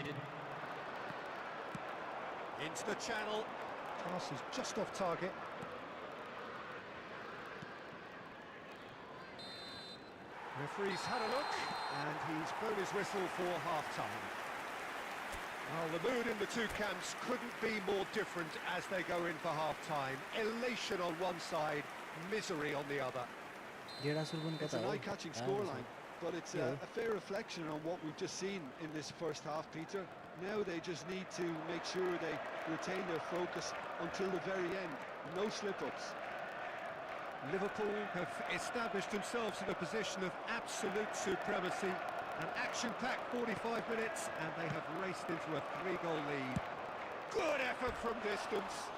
Into the channel. Pass is just off target. Referee's had a look, and he's blown his whistle for half-time. Well, the mood in the two camps couldn't be more different as they go in for half-time. Elation on one side, misery on the other. It's an eye-catching scoreline, but it's a fair reflection on what we've just seen in this first half, Peter. Now they just need to make sure they retain their focus until the very end. No slip-ups. Liverpool have established themselves in a position of absolute supremacy. An action-packed 45 minutes, and they have raced into a 3-goal lead. Good effort from distance.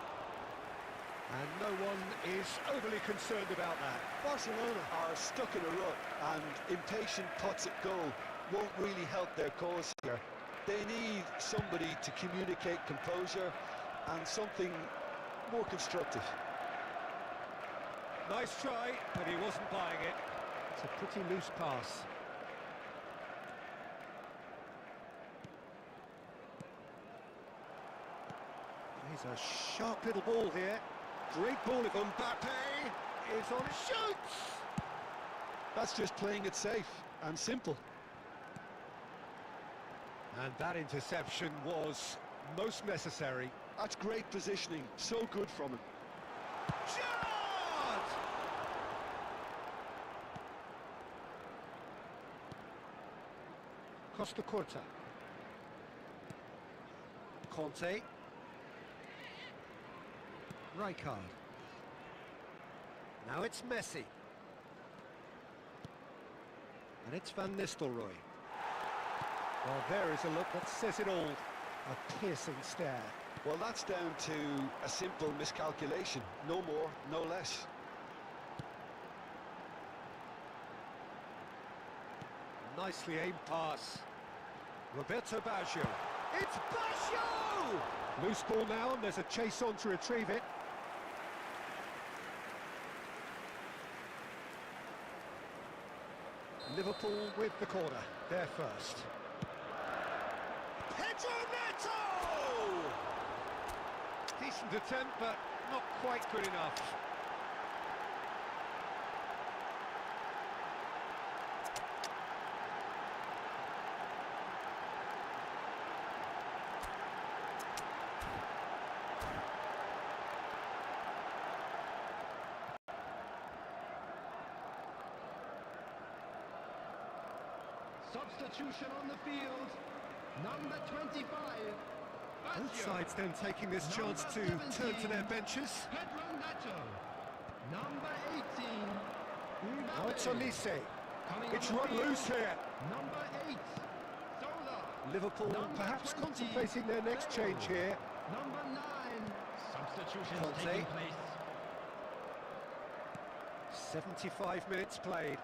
And no one is overly concerned about that. Barcelona are stuck in a rut, and impatient putts at goal won't really help their cause here. They need somebody to communicate composure and something more constructive. Nice try, but he wasn't buying it. It's a pretty loose pass. He's a sharp little ball here. Great ball if Mbappe is on his shoots. That's just playing it safe and simple. And that interception was most necessary. That's great positioning, so good from him. Gerrard! Costa Curta. Conte. Rijkaard. Now it's Messi. And it's Van Nistelrooy. Well, there is a look that says it all. A piercing stare. Well, that's down to a simple miscalculation. No more, no less. Nicely aimed pass. Roberto Baggio. It's Baggio! Loose ball now, and there's a chase on to retrieve it. Liverpool with the corner. They're first. Pedro Neto! Decent attempt, but not quite good enough. Substitution on the field. Number 25. Both Baggio. sides then taking this chance to Number turn to their 17, benches. Pedro Neto. Number 18. Now it's Mbappe. Olise. Coming It's on the run field, loose here. Number 8. Zola. Liverpool Number perhaps 20, contemplating their next Pelé. change here. Number 9. Substitutions Conte. taking place. 75 minutes played.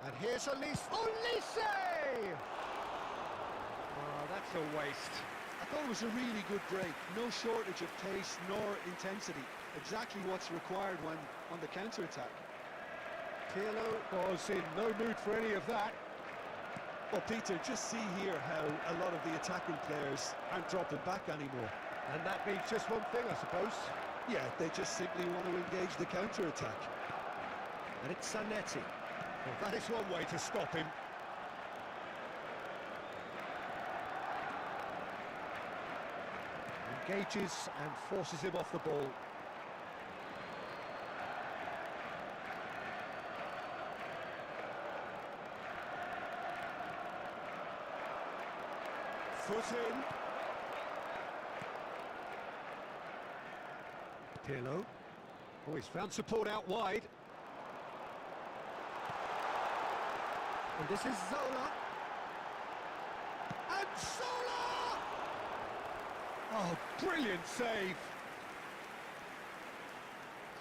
And here's Olise. Olise! Oh, that's a waste. I thought it was a really good break. No shortage of pace nor intensity. Exactly what's required when on the counter-attack. Pirlo was in no mood for any of that. Well, Peter, just see here how a lot of the attacking players aren't dropping back anymore. And that means just one thing, I suppose. Yeah, they just simply want to engage the counter-attack. And it's Zanetti. Well, that is one way to stop him. Engages and forces him off the ball. Foot in. Pirlo. Oh, he's found support out wide. And this is Zola. And Zola! Oh, brilliant save.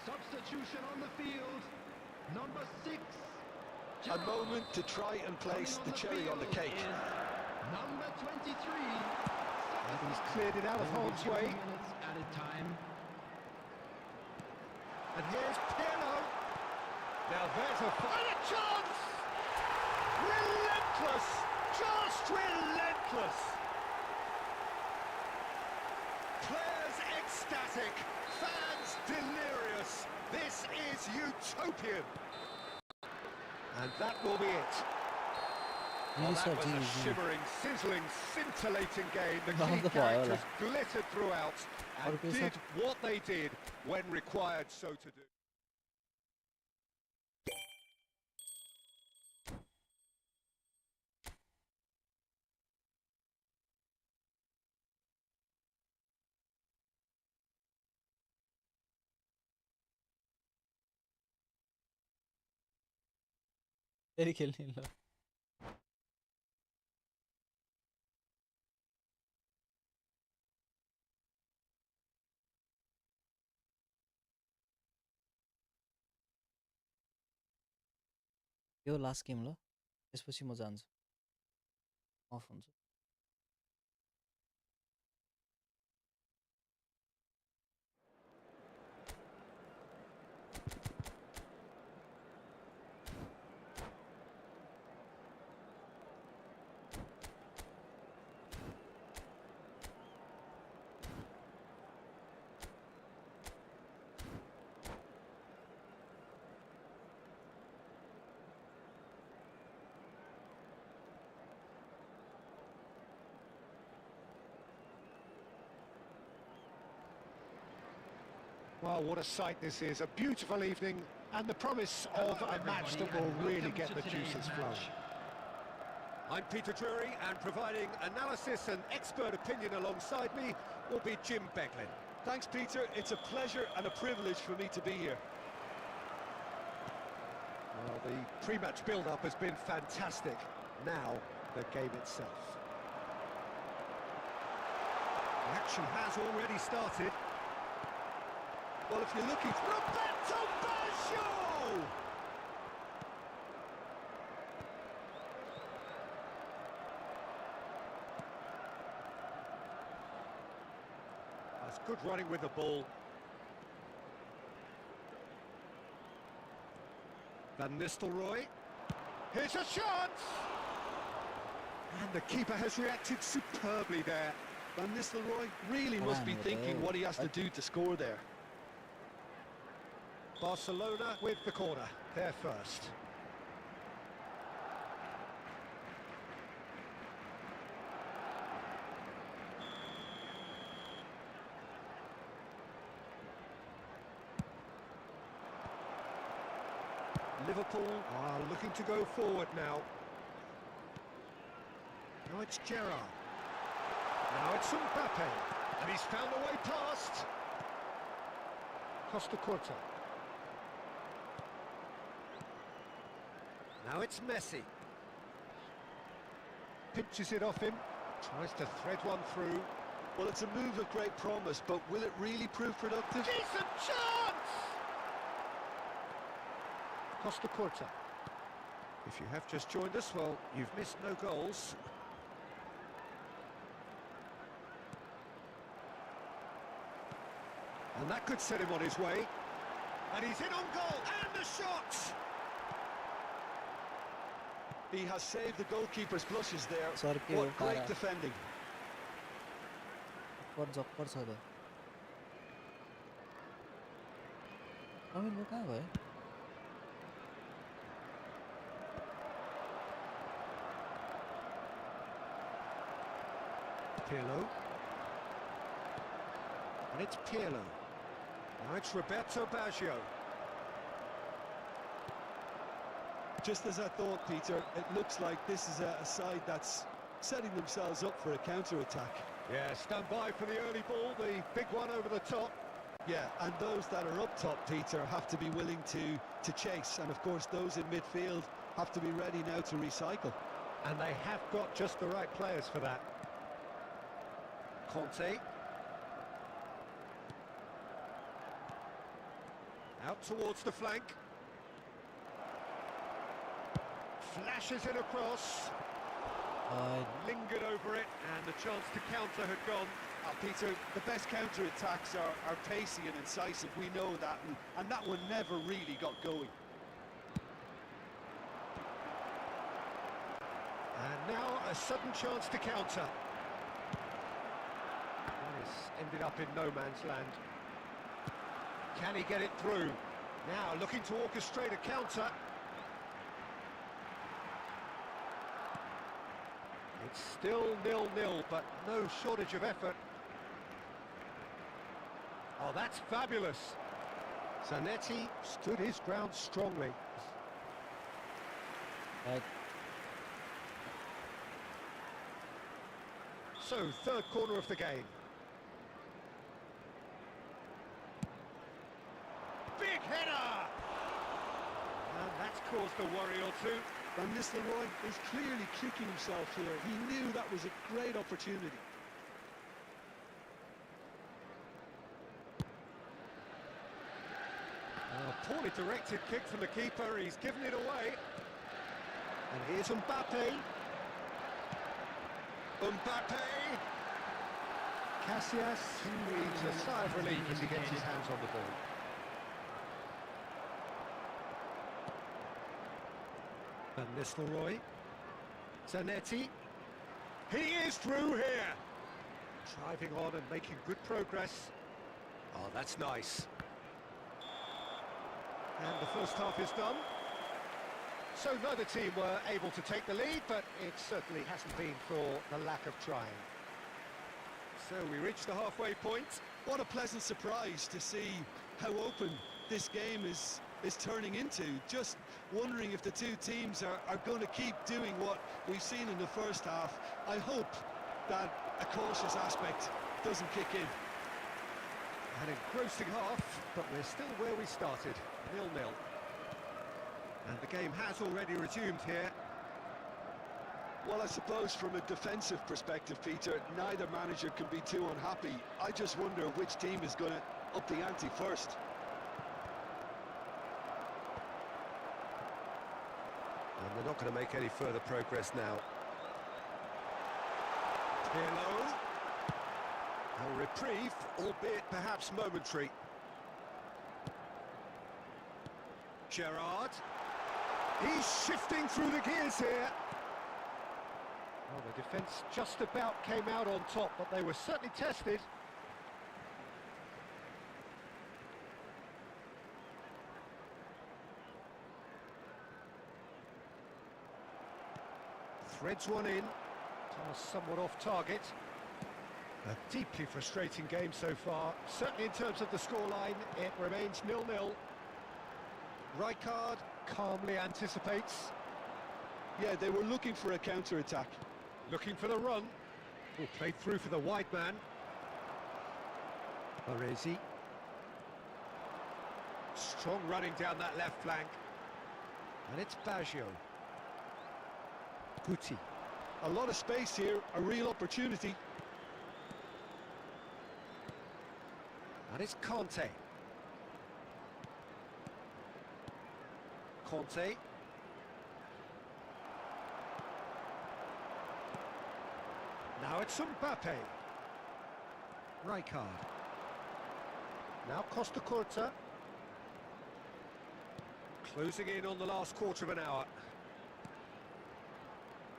Substitution on the field. Number 6. A moment to try and place the cherry on the cake. Number 23. And he's cleared it out of harm's way. Minutes added time. And here's Pirlo. Now there's a chance! Relentless! Just relentless! Players ecstatic, fans delirious. This is utopian. And that will be it. Well, Yes, that was sir, a geez, shimmering, sizzling, scintillating game. The Love key the fire, characters glittered throughout and Okay, did sir. what they did when required so to do. फेरि खेल्ने ल यो last game ल त्यसपछि म जान्छु of हुन्छ Well, what a sight this is. A beautiful evening and the promise of a match that will really get the juices flowing. I'm Peter Drury, and providing analysis and expert opinion alongside me will be Jim Beglin. Thanks, Peter. It's a pleasure and a privilege for me to be here. Well, the pre-match build-up has been fantastic. Now, the game itself. The action has already started. Well, if you're looking for Roberto Baggio! That's good running with the ball. Van Nistelrooy. Here's a chance! And the keeper has reacted superbly there. Van Nistelrooy really must be thinking what he has to do to score there. Barcelona with the corner, they're first. Liverpool are looking to go forward now. Now it's Gerrard. Now it's Mbappe. And he's found a way past. Costa Curta. Now it's Messi. Pinches it off him. Tries to thread one through. Well, it's a move of great promise, but will it really prove productive? Decent chance! Costa Curta. If you have just joined us, well, you've missed no goals. And that could set him on his way. And he's in on goal, and the shot! He has saved the goalkeeper's blushes there. Sarki What ho great para. defending. जक्कर छ त अमिर वो कहाँ भयो Pirlo. And it's Pirlo. Now it's Roberto Baggio. Just as I thought, Peter, it looks like this is a side that's setting themselves up for a counter-attack. Yeah, stand by for the early ball, the big one over the top. Yeah, and those that are up top, Peter, have to be willing to chase. And of course, those in midfield have to be ready now to recycle. And they have got just the right players for that. Conte. Out towards the flank. Flashes it across. Lingered over it, and the chance to counter had gone. Peter, the best counter-attacks are pacey and incisive, we know that, and that one never really got going. And now a sudden chance to counter. This ended up in no man's land. Can he get it through? Now looking to orchestrate a counter. It's still 0-0, but no shortage of effort. Oh, that's fabulous. Zanetti stood his ground strongly. So, third corner of the game. Big header! And that's caused a worry or two. Van Nistelrooy is clearly kicking himself here. He knew that was a great opportunity. A poorly directed kick from the keeper, he's given it away. And here's Mbappe. Mbappe! Casillas breathes a sigh of relief as he gets his hands on the ball. Van Nistelrooy. Zanetti. He is through here! Driving on and making good progress. Oh, that's nice. And the first half is done. So neither team were able to take the lead, but it certainly hasn't been for the lack of trying. So we reach the halfway point. What a pleasant surprise to see how open this game is turning into. Just wondering if the two teams are going to keep doing what we've seen in the first half. I hope that a cautious aspect doesn't kick in. An engrossing half, but we're still where we started, 0-0. And the game has already resumed here. Well, I suppose from a defensive perspective, Peter, neither manager can be too unhappy. I just wonder which team is going to up the ante first. And they're not going to make any further progress now. Pirlo. A reprieve, albeit perhaps momentary. Gerrard. He's shifting through the gears here. Well, the defence just about came out on top, but they were certainly tested. Threads one in. Pass somewhat off target. A deeply frustrating game so far. Certainly in terms of the scoreline, it remains 0-0. Rijkaard calmly anticipates. Yeah, they were looking for a counter-attack. Looking for the run. Oh, played through for the wide man. Baresi. Strong running down that left flank. And it's Baggio. Guti. A lot of space here, a real opportunity. And it's Conte. Conte. Now it's Mbappe. Rijkaard. Now Costa Curta. Closing in on the last quarter of an hour.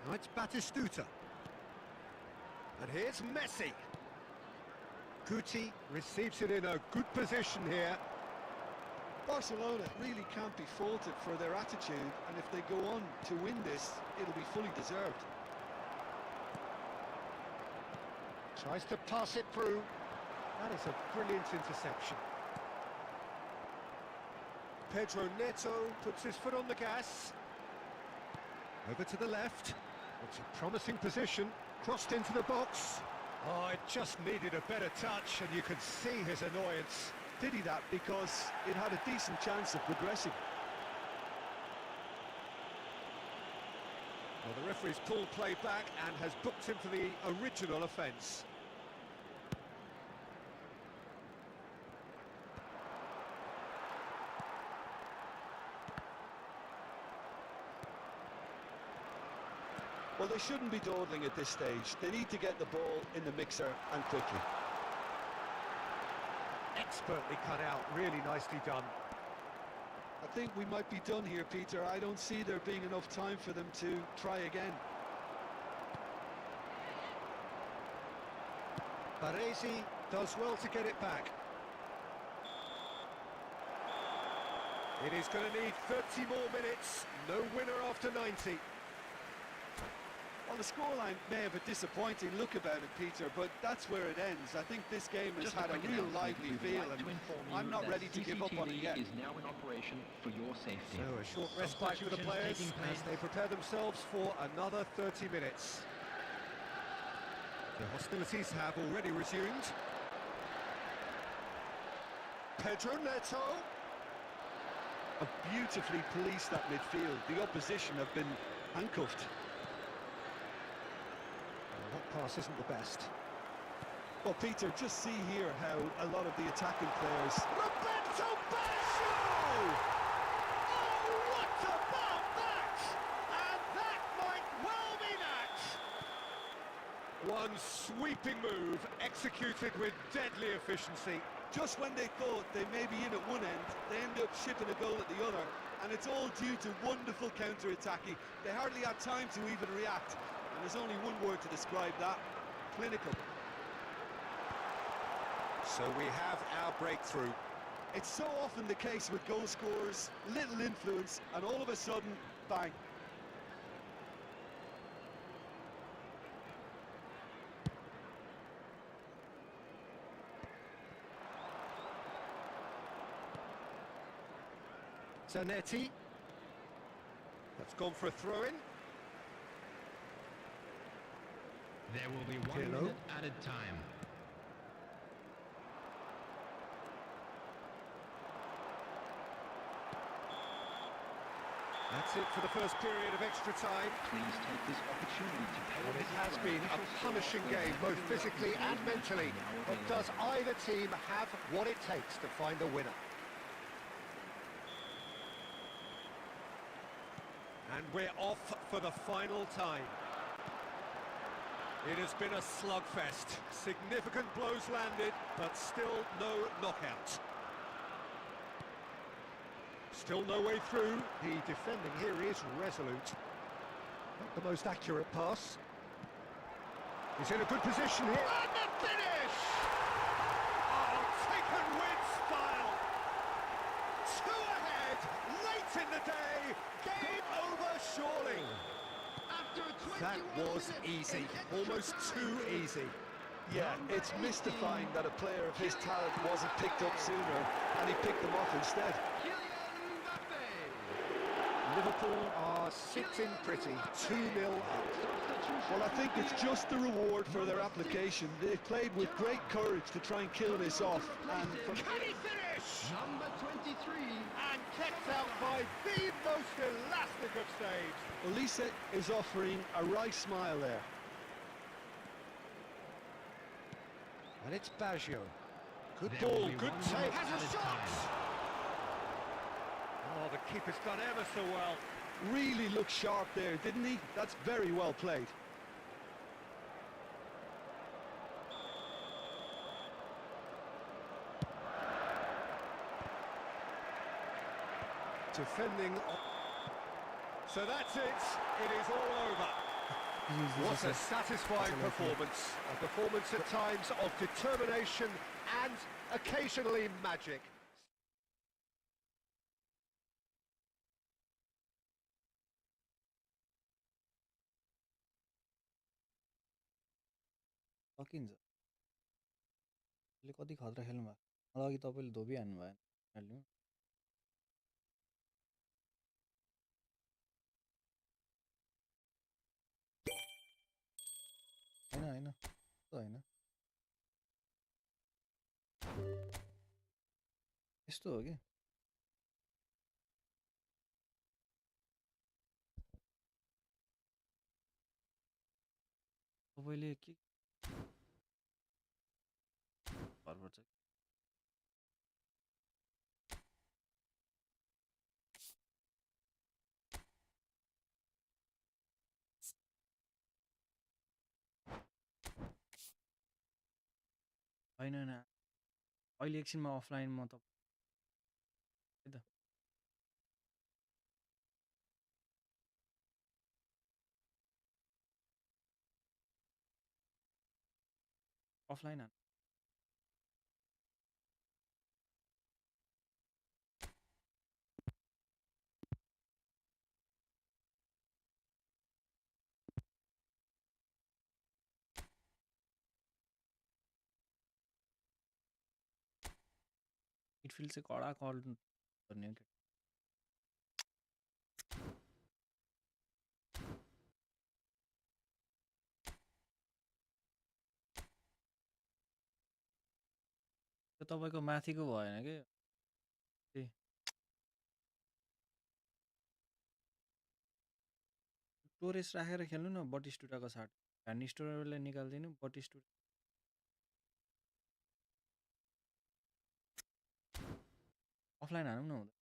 Now it's Batistuta. And here's Messi. Guti receives it in a good position here. Barcelona really can't be faulted for their attitude, and if they go on to win this, it'll be fully deserved. Tries to pass it through. That is a brilliant interception. Pedro Neto puts his foot on the gas. Over to the left. It's a promising position. Crossed into the box. Oh, it just needed a better touch, and you could see his annoyance. Pity that, because it had a decent chance of progressing. Well, the referee's pulled play back and has booked him for the original offence. Well, they shouldn't be dawdling at this stage. They need to get the ball in the mixer, and quickly. Expertly cut out, really nicely done. I think we might be done here, Peter. I don't see there being enough time for them to try again. Baresi does well to get it back. It is going to need 30 more minutes. No winner after 90. Well, the scoreline may have a disappointing look about it, Peter, but that's where it ends. I think this game has had a real lively feel, and I'm not ready to give up on it yet. Is now in operation for your safety. So a short respite for the players as they prepare themselves for another 30 minutes. The hostilities have already resumed. Pedro Neto. Beautifully policed that midfield. The opposition have been handcuffed. That pass isn't the best. Well, Peter, just see here how a lot of the attacking players... Roberto Baggio! Oh, what about that? And that might well be that! One sweeping move, executed with deadly efficiency. Just when they thought they may be in at one end, they end up shipping a goal at the other, and it's all due to wonderful counter-attacking. They hardly had time to even react, and there's only one word to describe that: clinical. So we have our breakthrough. It's so often the case with goal scorers, little influence, and all of a sudden, bang. Zanetti. That's gone for a throw-in. There will be 1 Pirlo. minute added time. it for the first period of extra time. Please take this opportunity to pay And it visit has to our been a official punishing store, where game, both every physically referee and match mentally. is now But does available. either team have what it takes to find a winner? And we're off for the final time. It has been a slugfest. Significant blows landed, but still no knockout. Still no way through. The defending here is resolute. Not the most accurate pass. He's in a good position here. And the finish! Oh, taken with style. Two ahead, late in the day. Game over surely. After That 21 was minutes easy, in extra almost time, too easy. Yeah, it's mystifying that a player of his talent wasn't picked up sooner, and he picked them off instead. Kylian Mbappe. Liverpool are sitting pretty, 2-0 up. Well, I think it's just the reward for their application. They played with great courage to try and kill this off, and from Can he finish? Number 23. And kept out by the most elastic of saves. Elise is offering a wry smile there. And it's Baggio. Good There will ball, be good 1 take. minute Has a added shot! time. Oh, the keeper's done ever so well. Really looked sharp there, didn't he? That's very well played. Defending. So that's it. It is all over. What a satisfying performance. A performance at times of determination and occasionally magic. सकिन्छ अहिले कति खतरा खेल्नु भएको मलाई अघि तपाईँले धोबी हान्नु भयो हाल्नु होइन होइन त्यस्तो होइन यस्तो हो कि तपाईँले के पर्छ होइन होइन अहिले एकछिनमा अफलाइनमा त अफलाइन हान मिडफिल्ड चाहिँ कडा कल गर्ने हो क्या त्यो तपाईँको माथिको भएन कि ए टोरेस राखेर खेल्नु न बटिस्टुटाको साथ भ्यान स्टोरलाई निकालिदिनु बटिस्टुटा अफलाइन हानौँ न हुँदा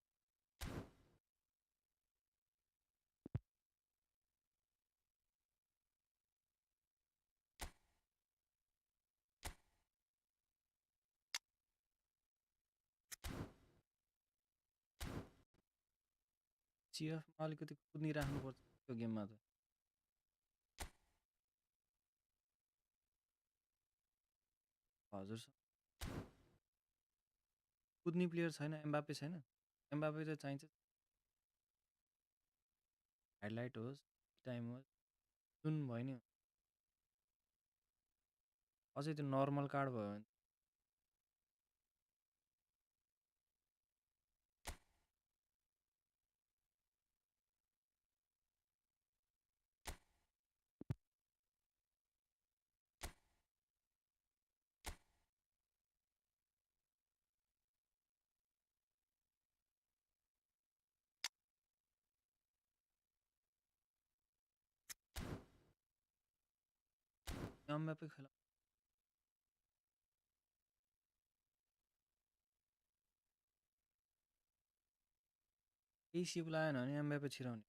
सिएफमा अलिकति कुदिराख्नुपर्छ त्यो गेममा त हजुर कुद्ने प्लेयर छैन एम्बापे छैन एम्बापे त चाहिन्छ हाइलाइट होस् टाइम होस् जुन भयो नि अझै त्यो नर्मल कार्ड भयो भने एमबापे खेला केही सिप लाएन भने एमबापे छिराउने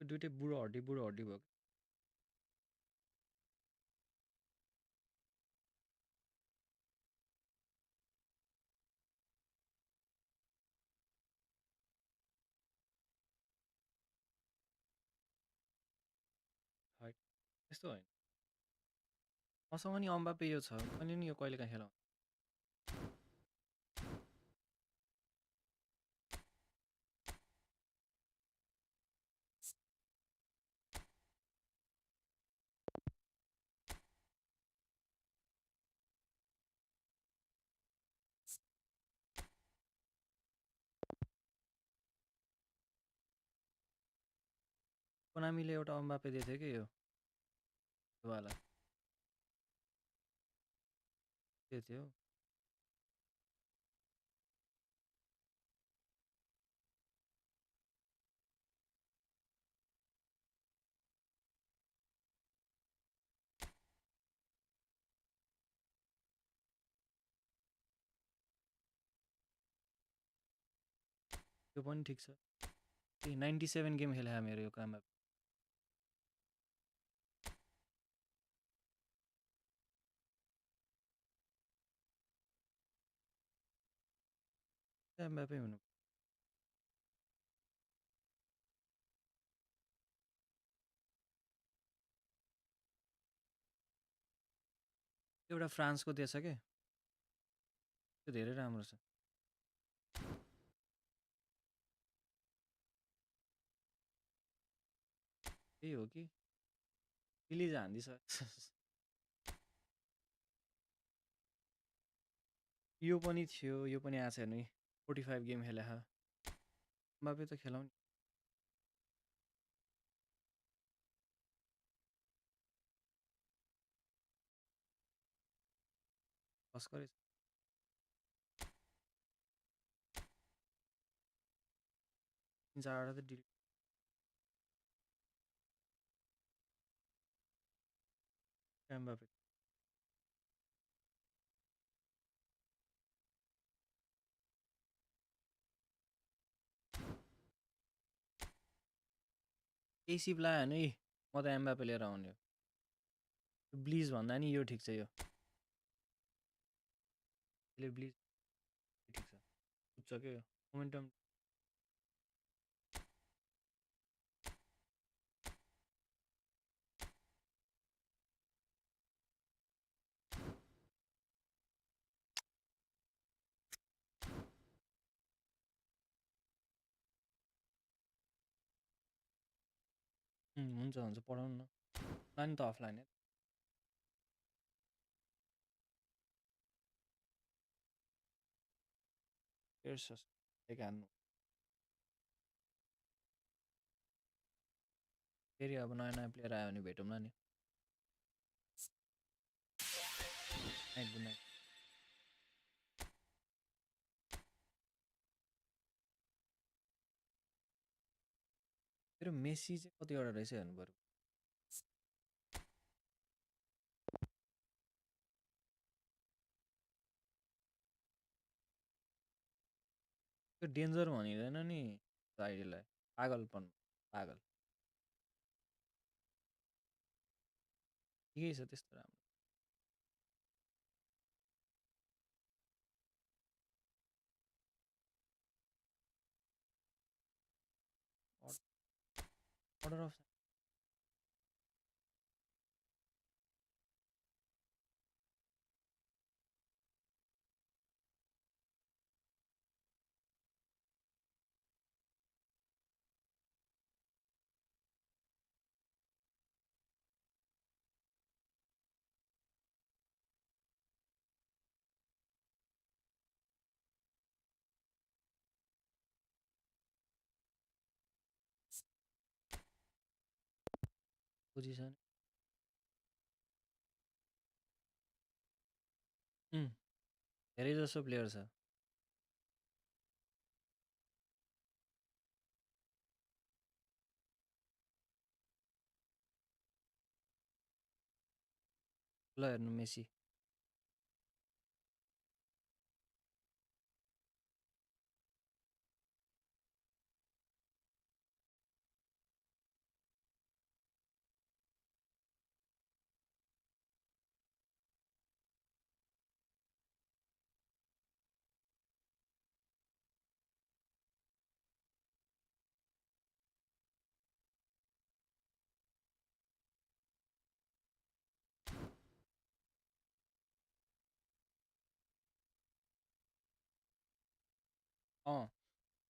दुइटै बुढो हड्डी भयो हाइट त्यस्तो होइन मसँग नि एमबापे यो छ मैले नि यो कहिलेकाहीँ खेलाउँ कोनामीले एउटा एमबापे दिएको थियो कि यो वाला के थियो त्यो पनि ठिक छ 97 गेम खेले मेरो यो काममा एमबापे हुनु एउटा फ्रान्सको देश छ के त्यो धेरै राम्रो छ त्यही हो कि पिली जान्दिछ यो पनि थियो यो पनि आएको छैन 45 गेम खेले एमबापे त खेलाउने भर्खरै 3-4 त डिलिट एमबापे केही सिप लायो भने म त एमबापे लिएर आउने हो ब्लिज भन्दा नि यो ठिक छ यो यसले ब्लिज ठिक छ बुझ्छ क्या यो मोमेन्टम हुन्छ पढाउनु न नानी त अफलाइन हान्नु फेरि अब नयाँ नयाँ प्लेयर आयो भने भेटौँला नि गुड नाइट मेरो मेसी चाहिँ कतिवटा रहेछ हेर्नु पऱ्यो त्यो डेन्जर भनिँदैन नि आइडीलाई पागलपन पागल ठिकै छ त्यस्तो राम्रो अर्डर अफ पोजिसन धेरै जसो प्लेयर छ ल हेर्नु मेसी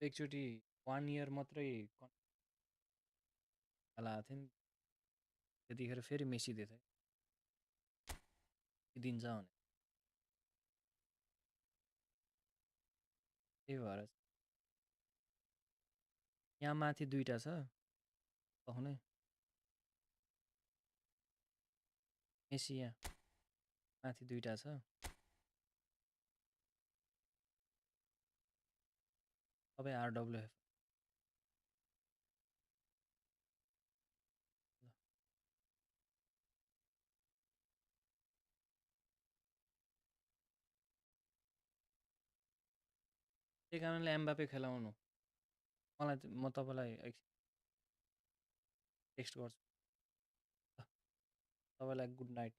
एकचोटि 1 इयर मात्रै लगाएको थियो नि त्यतिखेर फेरि मेसी दिएको थियो दिन्छ भने त्यही भएर यहाँ माथि 2टा छ पाउने मेसी यहाँ माथि 2टा छ सबै आरडब्लुएफ त्यही कारणले एम्बापे खेलाउनु म तपाईँलाई एकछिन टेक्स्ट गर्छु तपाईँलाई गुड नाइट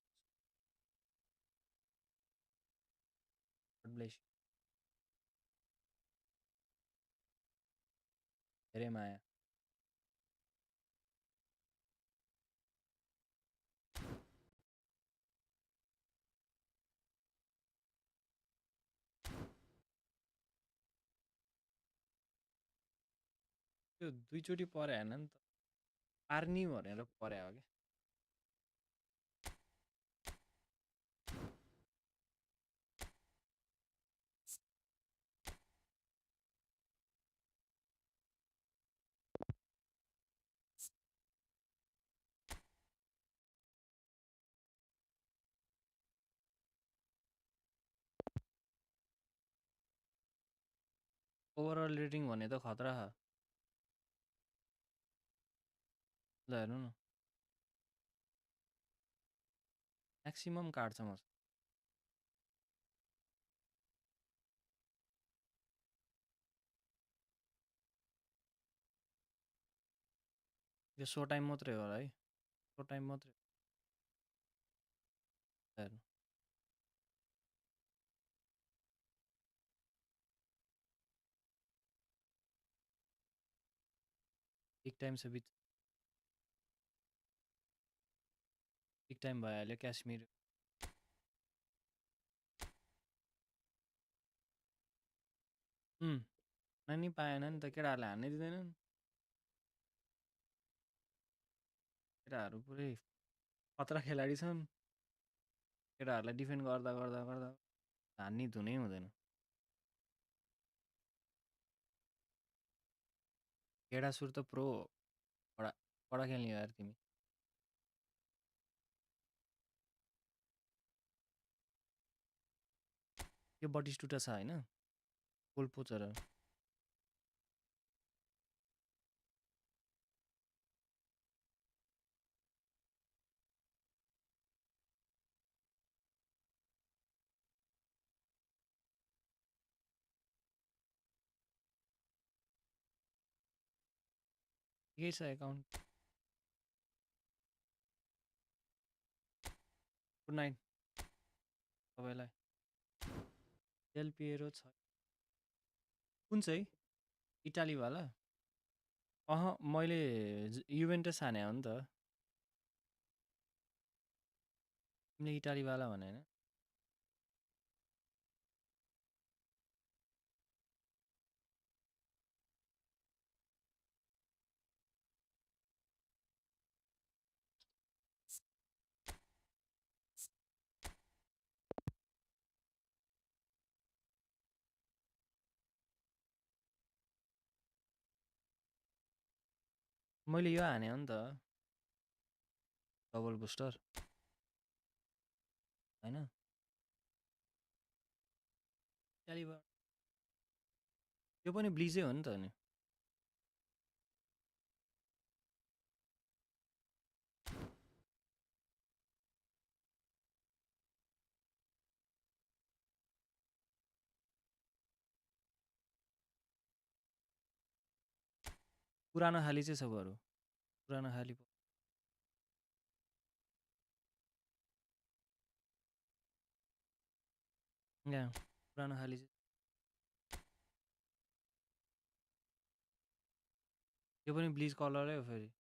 गड ब्लेस धेरै माया त्यो 2चोटि परे होइन नि त पार्नी भनेर परे हो क्या ओभरअल रेटिङ भने त खतरा छ ल हेर्नु न म्याक्सिमम काट्छ म यो सो टाइम मात्रै हो है सो टाइम मात्रै हेर्नु बिग टाइम छ बिग टाइम भइहाल्यो काश्मीर नानी पाएन नि त केटाहरूले हान्नै दिँदैनन् केटाहरू पुरै खतरा खेलाडी छन् केटाहरूलाई डिफेन्ड गर्दा गर्दा गर्दा हान्ने धुनै हुँदैन केटा सुर त प्रो कडा कडा खेल्ने यार तिमी यो बटिस्टुटा छ होइन गोल पोचर ठिकै छ एकाउन्ट गुड नाइट तपाईँलाई डेल पिएरो छ कुन चाहिँ इटालीवाला मैले युभेन्टस हाने हो नि त तिमीले इटालीवाला भने होइन मैले यो हाने हो नि त डबल बुस्टर होइन इटालीबाट यो पनि ब्लिजै हो नि त नि पुरानो खाली चाहिँ छ बरु पुरानो खाली यहाँ पुरानो खाली चाहिँ यो पनि ब्लिच कलरै हो फेरि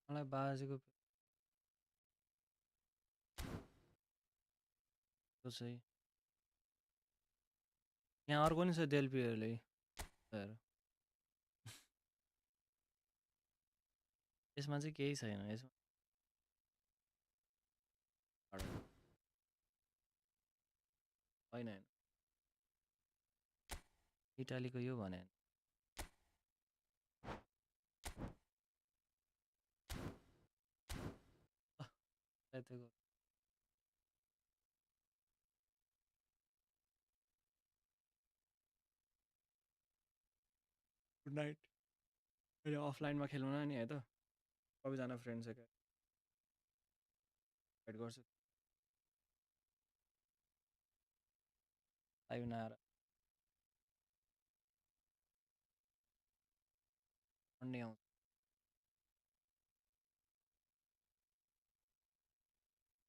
मलाई बाजेको त्यो चाहिँ यहाँ अर्को नि छ डेलपीहरूले हेर यसमा चाहिँ केही छैन यसमा होइन होइन इटालीको यो भने गुड नाइट अहिले अफलाइनमा खेलौँ न नि है त सबैजना फ्रेन्ड्स भेट गर्छु लाइभ नआएर अन्डे आउँछ